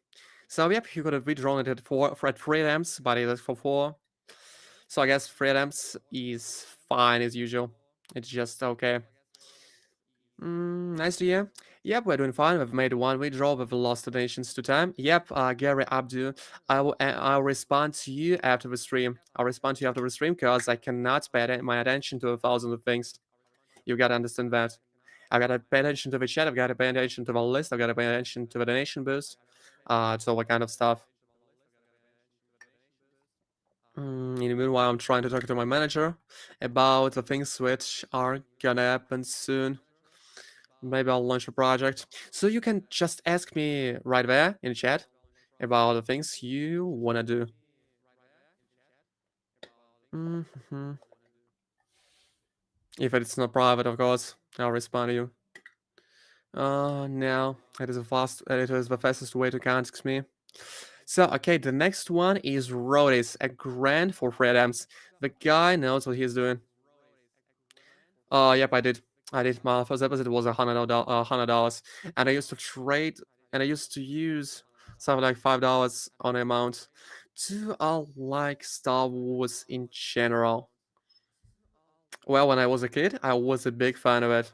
So yep, you could have withdrawn it at 4 for at 3 attempts, but it is for 4. So I guess 3 attempts is fine as usual. It's just okay. Nice to hear. Yep, we're doing fine. We've made one withdrawal. We've lost donations to time. Yep, Gary Abdu, I'll respond to you after the stream. I'll respond to you after the stream because I cannot pay my attention to 1,000 of things. You gotta understand that. I've gotta pay attention to the chat. I've gotta pay attention to the list. I've gotta pay attention to the donation boost. To all that kind of stuff. In the meanwhile, I'm trying to talk to my manager about the things which are gonna happen soon. Maybe I'll launch a project. So you can just ask me right there in chat about the things you wanna do. If it's not private, of course, I'll respond to you. Now it is the fastest way to contact me. So okay, the next one is Rodis, a grand for 3 attempts. The guy knows what he's doing. Yep, I did. I did. My first episode was $100, and I used to trade, and I used to use something like $5 on the amount to like Star Wars in general. Well, when I was a kid, I was a big fan of it.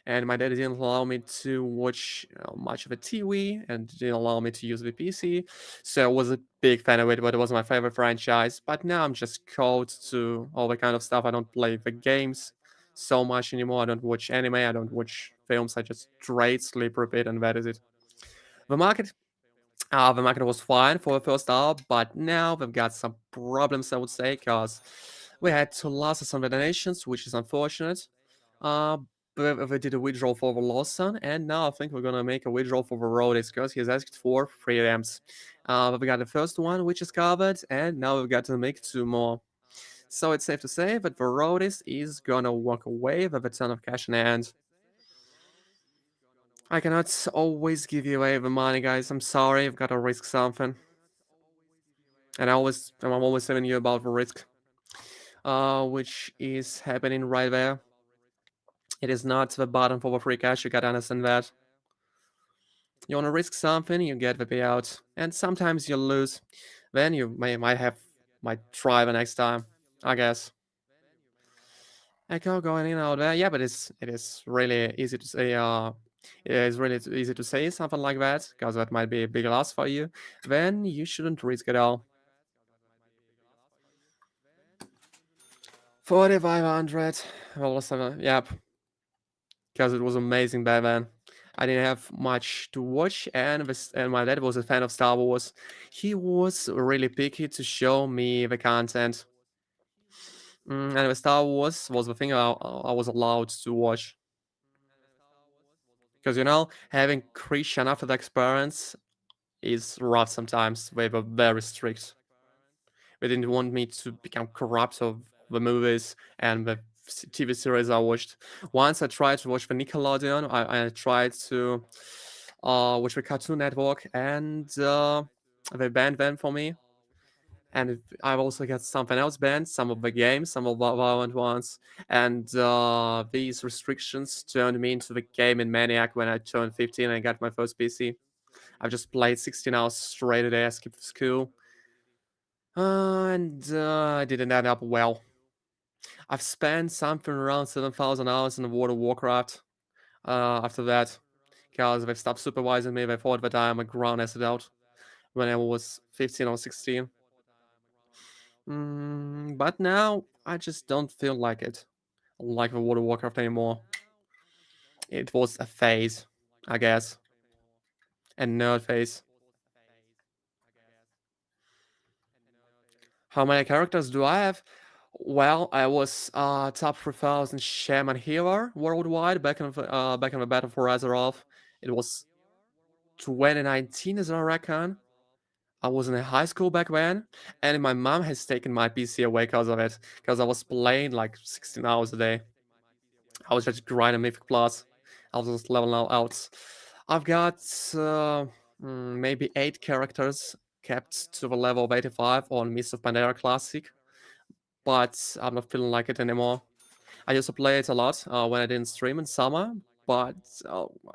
and my dad didn't allow me to watch much of a TV and didn't allow me to use the PC. So I was a big fan of it, but it was my favorite franchise. But now I'm just caught to all the kind of stuff. I don't play the games so much anymore. I don't watch anime. I don't watch films. I just trade, sleep, repeat, and that is it. The market the market was fine for the first hour, but now we've got some problems, I would say, because we had two losses on the donations, which is unfortunate. Uh, but we did a withdrawal for the Lawson, and now I think we're gonna make a withdrawal for the Rodis because he's asked for 3 Ms. But we got the first one, which is covered, and now we've got to make two more. So it's safe to say that the Rodis is gonna walk away with a ton of cash in hand. I cannot always give you away the money, guys. I'm sorry, I've got to risk something. And I'm always telling you about the risk, which is happening right there. It is not the button for the free cash. You gotta understand that. You wanna risk something, you get the payout, and sometimes you lose. Then you might try the next time, I guess. Echo going in out there, yeah, but it is really easy to say. It is really easy to say something like that because that might be a big loss for you. Then you shouldn't risk it all. 4,500. Well, yep, because it was amazing back then. I didn't have much to watch, and my dad was a fan of Star Wars. He was really picky to show me the content, and the Star Wars was the thing I was allowed to watch. Because having Christian after the experience is rough sometimes. They were very strict. They didn't want me to become corrupt of the movies and the TV series I watched. Once I tried to watch the Nickelodeon, I tried to watch the Cartoon Network, and they banned them for me. And I've also got something else banned, some of the games, some of the violent ones. And these restrictions turned me into the gaming maniac when I turned 15 and got my first PC. I've just played 16 hours straight a day. I skipped school. And I didn't end up well. I've spent something around 7,000 hours in World of Warcraft after that, because they stopped supervising me. They thought that I'm a ground acid out when I was 15 or 16. But now I just don't feel like it, like the World of Warcraft anymore. It was a phase, I guess, a nerd phase. How many characters do I have? Well, I was top 3000 shaman healer worldwide back in the battle for Azeroth. It was 2019, as I reckon. I was in high school back then, and my mom has taken my PC away because of it, because I was playing like 16 hours a day. I was just grinding Mythic Plus. I was just leveling out. I've got maybe 8 characters kept to the level of 85 on Mist of Pandaria Classic, but I'm not feeling like it anymore. I used to play it a lot when I didn't stream in summer, but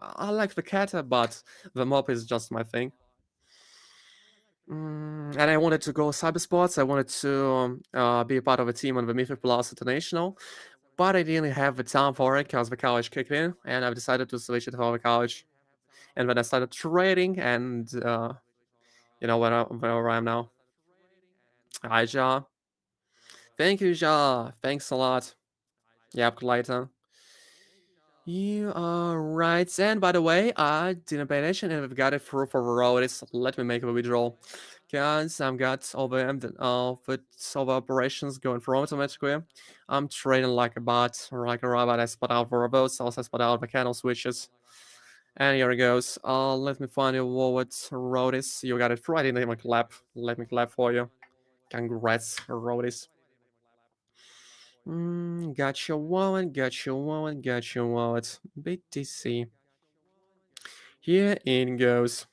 I like the kata, but the mob is just my thing. And I wanted to go cyber sports. I wanted to be a part of a team on the Mythic Plus International, but I didn't have the time for it because the college kicked in, and I've decided to switch it for the college. And then I started trading, and where I am now. Hi, Ja. Thank you, Ja. Thanks a lot. Yep, later. You are right. And by the way, I didn't pay attention and we've got it through for royalties. Let me make a withdrawal. Guys, I've got all the operations going through automatically. I'm trading like a bot or like a robot. I spot out the robots, also spot out the candle switches. And here it goes. Let me find your wallet, Rodis. You got it through. I didn't even clap. Let me clap for you. Congrats, Rodis. Got your wallet, got your wallet, got your wallet. BTC. Here it goes.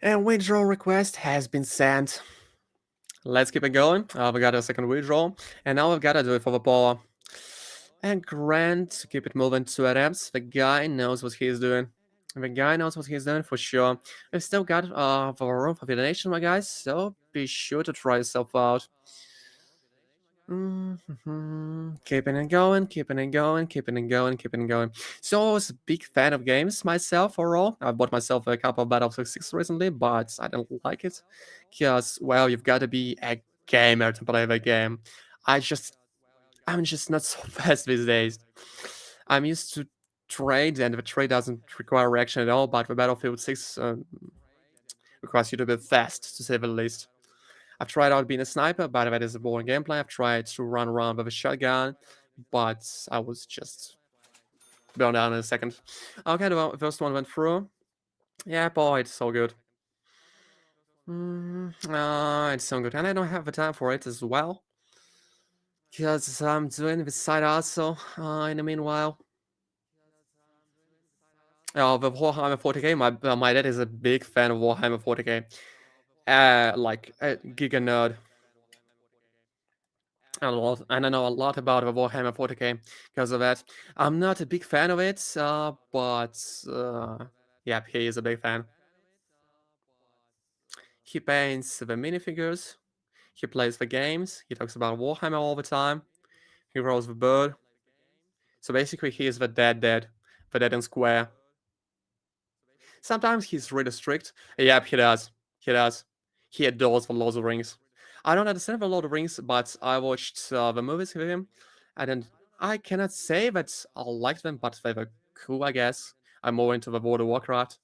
And withdrawal request has been sent. Let's keep it going. We got a second withdrawal. And now we've got to do it for the power. And Grant, to keep it moving to attempts. The guy knows what he's doing. The guy knows what he's doing for sure. We've still got the room for the nation, my guys. So be sure to try yourself out. Keeping it going, keeping it going, keeping it going, keeping it going. So I was a big fan of games myself overall. I bought myself a couple of Battlefield 6 recently, but I don't like it. Because, well, you've got to be a gamer to play the game. I just, I'm just not so fast these days. I'm used to trade, and the trade doesn't require reaction at all, but the Battlefield 6 requires you to be fast, to say the least. I've tried out being a sniper, but that is a boring gameplay. I've tried to run around with a shotgun, but I was just burned out in a second. Okay, the first one went through. Yeah, boy, it's so good. It's so good. And I don't have the time for it as well. Because I'm doing the side also in the meanwhile. The Warhammer 40k, my dad is a big fan of Warhammer 40k. Like a giga nerd. And I know a lot about the Warhammer 40k because of that. I'm not a big fan of it, but yeah, he is a big fan. He paints the minifigures, he plays the games, he talks about Warhammer all the time, he rolls the bird. So basically, he is the dead and square. Sometimes he's really strict. Yep, he does. He does. He adores the Lord of the Rings. I don't understand the Lord of the Rings, but I watched the movies with him, and I cannot say that I liked them, but they were cool, I guess. I'm more into the World of Warcraft.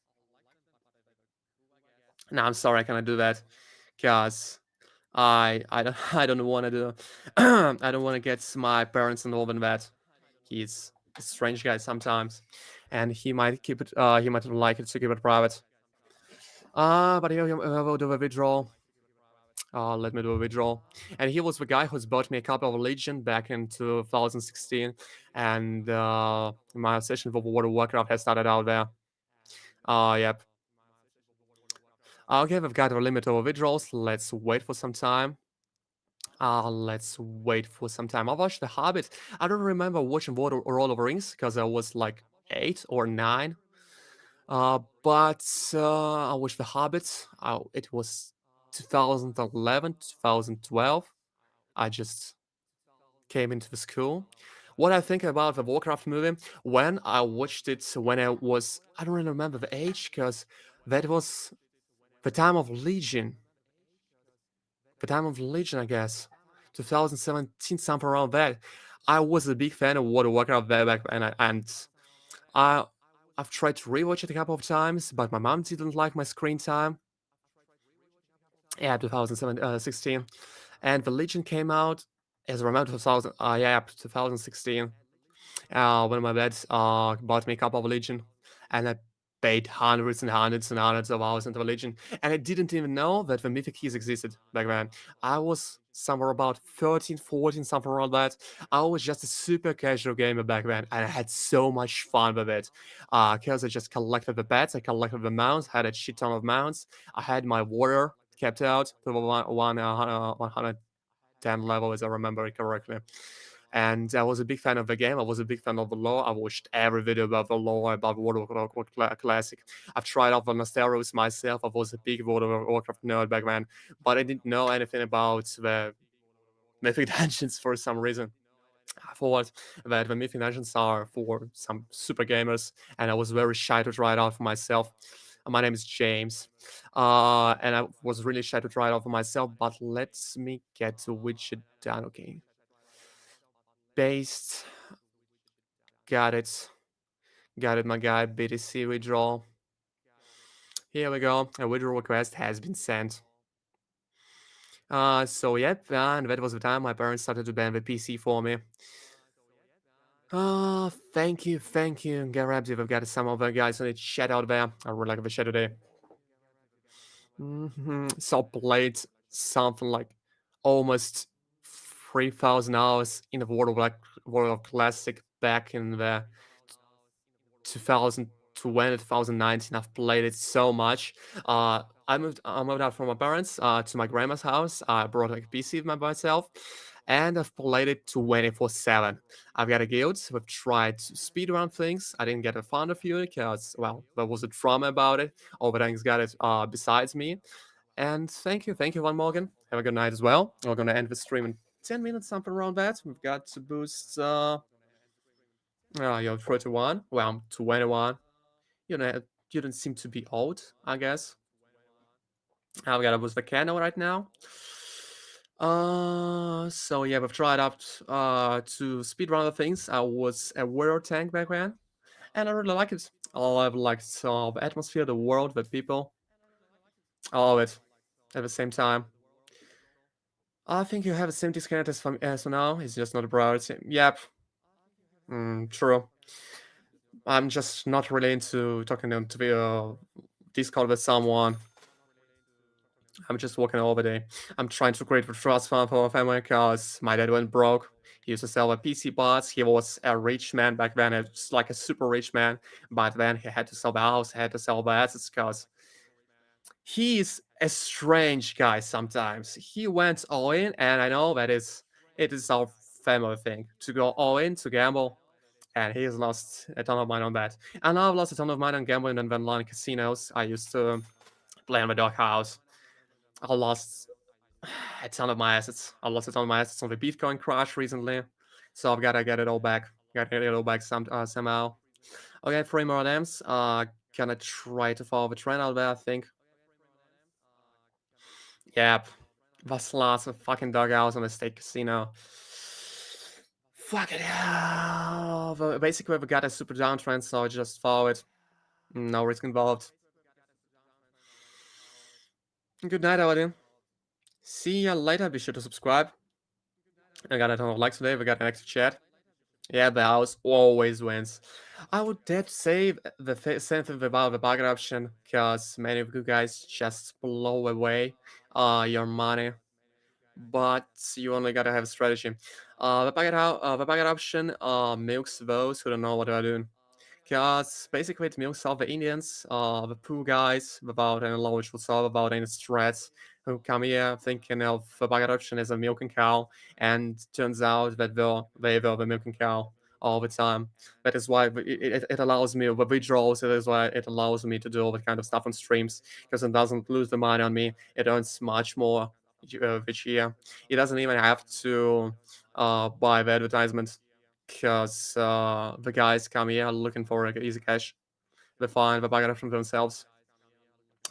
No, I'm sorry, I cannot do that, cause I don't I don't want to do I don't want to get my parents involved in that. He's a strange guy sometimes, and he might keep it. He might like it to keep it private. But here we'll do a withdrawal. Let me do a withdrawal. And he was the guy who's bought me a copy of Legion back in 2016, and my obsession for World of Warcraft has started out there. Yep. Okay, we've got a limit of withdrawals. Let's wait for some time. Let's wait for some time. I watched The Hobbit. I don't remember watching Lord of the Rings because I was like 8 or 9. But I watched The Hobbit. It was 2011, 2012. I just came into the school. What I think about the Warcraft movie, when I watched it when I don't really remember the age because that was the time of Legion. The time of Legion, I guess. 2017, something around that. I was a big fan of World of Warcraft back then, and I, I've tried to rewatch it a couple of times, but my mom didn't like my screen time. Yeah, 2016. And the Legion came out as around 2016. When my dad bought me a copy of Legion, and I paid hundreds and hundreds and hundreds of hours into Legion, and I didn't even know that the Mythic Keys existed back then. I was somewhere about 13, 14, something around that. I was just a super casual gamer back then, and I had so much fun with it. Because I just collected the pets, I collected the mounts, had a shit ton of mounts. I had my warrior kept out to the 110 level, as I remember it correctly. And I was a big fan of the game. I was a big fan of the lore. I watched every video about the lore, about World of Warcraft Classic. I've tried out the Nostalrius myself. I was a big World of Warcraft nerd back then, but I didn't know anything about the Mythic Dungeons for some reason. I thought that the Mythic Dungeons are for some super gamers, and I was very shy to try it out for myself. My name is James, and I was really shy to try it out for myself, but let me get to widget done. Okay. Paste. Got it. Got it, my guy. BTC withdrawal. Here we go. A withdrawal request has been sent. So yep, and that was the time my parents started to ban the PC for me. Thank you, Garabs. We've got some of the guys in the chat out there. I really like the chat today. So played something like almost 3,000 hours in the World of Classic back in the 2020, 2019. I've played it so much. I moved out from my parents to my grandma's house. I brought a PC with myself, and I've played it 24/7. I've got a guild. We've tried to speed around things. I didn't get a founder feud because, well, there was a drama about it. All the things got it besides me. And thank you, Van Morgan. Have a good night as well. We're gonna end the stream in 10 minutes, something around that. We've got to boost. You're 31. Well, I'm 21. You know, you don't seem to be old, I guess. I've got to boost the candle right now. So yeah, we've tried out to speedrun the things. I was a warrior tank back then, and I really like it. I love like the atmosphere, the world, the people, all of it at the same time. I think you have the same disconnect as for now. It's just not a priority. Yep, true. I'm just not really into talking on to the Discord with someone. I'm just working all the day. I'm trying to create a trust fund for my family because my dad went broke. He used to sell a PC bots. He was a rich man back then. It's like a super rich man. But then he had to sell the house, had to sell the assets because he's a strange guy sometimes. He went all in, and I know that it is our family thing to go all in to gamble, and he has lost a ton of money on that. And I've lost a ton of money on gambling and online casinos. I used to play on the doghouse. I lost a ton of my assets. I lost a ton of my assets on the Bitcoin crash recently, so I've got to get it all back. Got to get it all back somehow. Okay, 3 more attempts. Gonna try to follow the trend out there. I think. Yep, was lots of fucking doghouse on the state casino. Fuck it, yeah. Basically, we got a super downtrend, so I just follow it. No risk involved. Good night, everybody. See ya later. Be sure to subscribe. I got a ton of likes today. We got an extra chat. Yeah, the house always wins. I would dare to say the same thing about the bucket option, because many of you guys just blow away your money, but you only gotta have a strategy. The bucket option milks those who don't know what they're doing. Because basically it milks all the Indians, the poor guys without any knowledge whatsoever, without any stress, who come here thinking of the bucket option as a milking cow, and turns out that they were the milking cow all the time. That is why it allows me the withdrawals. It is why it allows me to do all that kind of stuff on streams, because it doesn't lose the money on me. It earns much more each year. It doesn't even have to buy the advertisement, because the guys come here looking for easy cash. They find the bugger from themselves.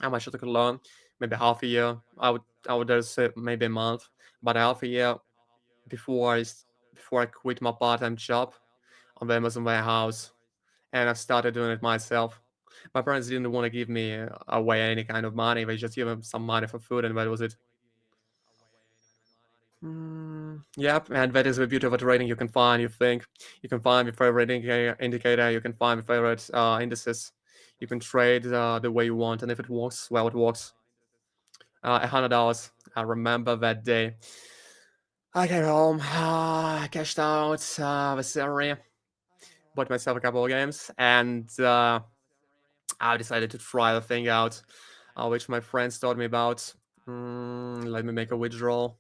How much I could learn? Maybe half a year. I would dare say maybe a month, but half a year before before I quit my part-time job on the Amazon warehouse, and I started doing it myself. My parents didn't want to give me away any kind of money. They just give me some money for food, and that was it. Yep, and that is the beauty of a trading. You can find your thing. You can find your favorite indicator. You can find your favorite indices. You can trade the way you want, and if it works, well, it works. $100. I remember that day. I came home, cashed out the salary, bought myself a couple of games, and I decided to try the thing out, which my friends told me about. Let me make a withdrawal.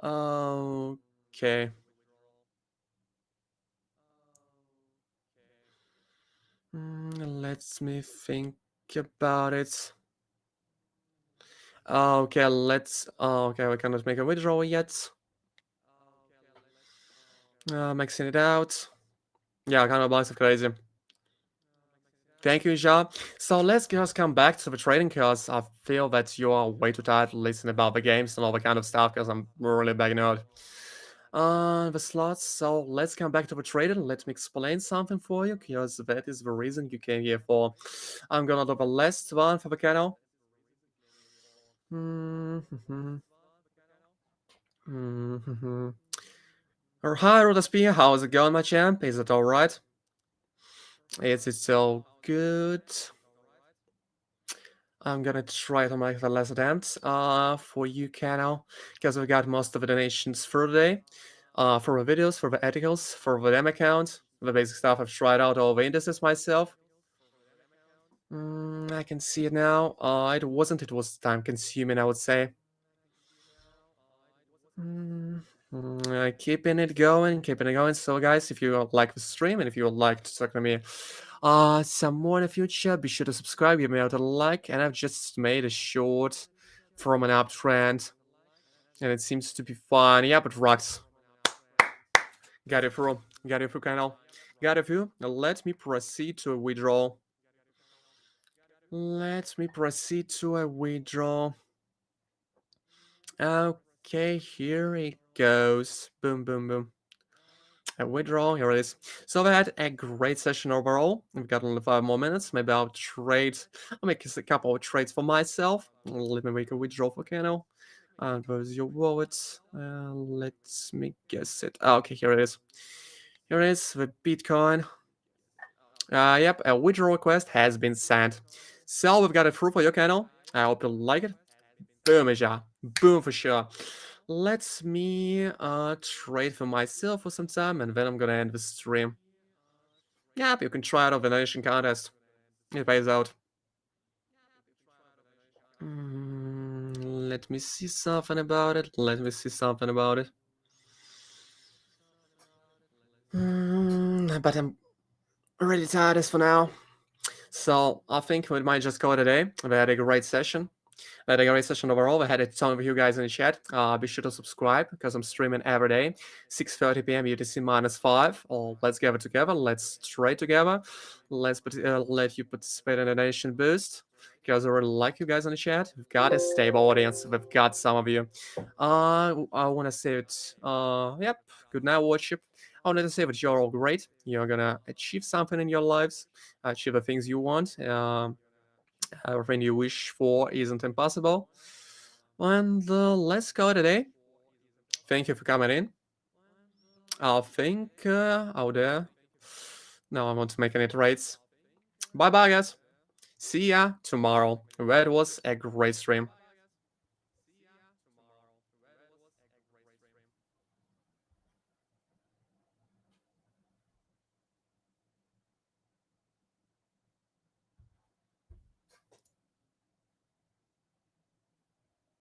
Okay. Let me think about it. Okay, okay, we cannot make a withdrawal yet. Maxing it out. Yeah, kind of massive crazy. Thank you, Ja. So let's just come back to the trading, because I feel that you are way too tired to listen about the games and all that kind of stuff, because I'm really begging out. The slots. So let's come back to the trading. Let me explain something for you, because that is the reason you came here for. I'm gonna do the last one for the channel. Or hi, Rodaspear, how's it going, my champ? Is it alright? Is it so good? I'm gonna try to make the last attempt for you, Kano, because we got most of the donations for the day. For the videos, for the articles, for the demo account, the basic stuff. I've tried out all the indices myself. I can see it now. It was time consuming, I would say. Keeping it going, keeping it going. So, guys, if you like the stream and if you would like to talk to me some more in the future, be sure to subscribe, give me out a like. And I've just made a short from an uptrend. and it seems to be fine. Yeah, but rocks. Got it through. Got it through, Kyle. Got it through. Now let me proceed to a withdrawal. Let me proceed to a withdrawal. Okay, here it goes. Boom, boom, boom. A withdrawal, here it is. So we had a great session overall. We've got only 5 more minutes. Maybe I'll make a couple of trades for myself. Let me make a withdrawal for Kano. And where's your wallet? Let me guess it. Okay, here it is. Here it is, the Bitcoin. Yep, a withdrawal request has been sent. So we've got it through for your channel. I hope you like it. Boom, yeah. Boom for sure. Let me trade for myself for some time, and then I'm gonna end the stream. Yep, you can try out of the nation contest. It pays out. Let me see something about it. Let me see something about it. But I'm really tired as for now. So I think we might just call it a day. We had a great session. I had a great session overall. I had a ton of you guys in the chat. Be sure to subscribe because I'm streaming every day, 6:30 p.m. UTC -5. Or let's get it together. Let's trade together. Let you participate in the nation boost because I really like you guys in the chat. We've got a stable audience. We've got some of you. I want to say it. Yep. Good night, worship. I wanted to say that you're all great. You're gonna achieve something in your lives, achieve the things you want. Everything you wish for isn't impossible. And let's go today. Thank you for coming in. I think out there. Now I want to make any trades. Bye bye, guys. See ya tomorrow. That was a great stream.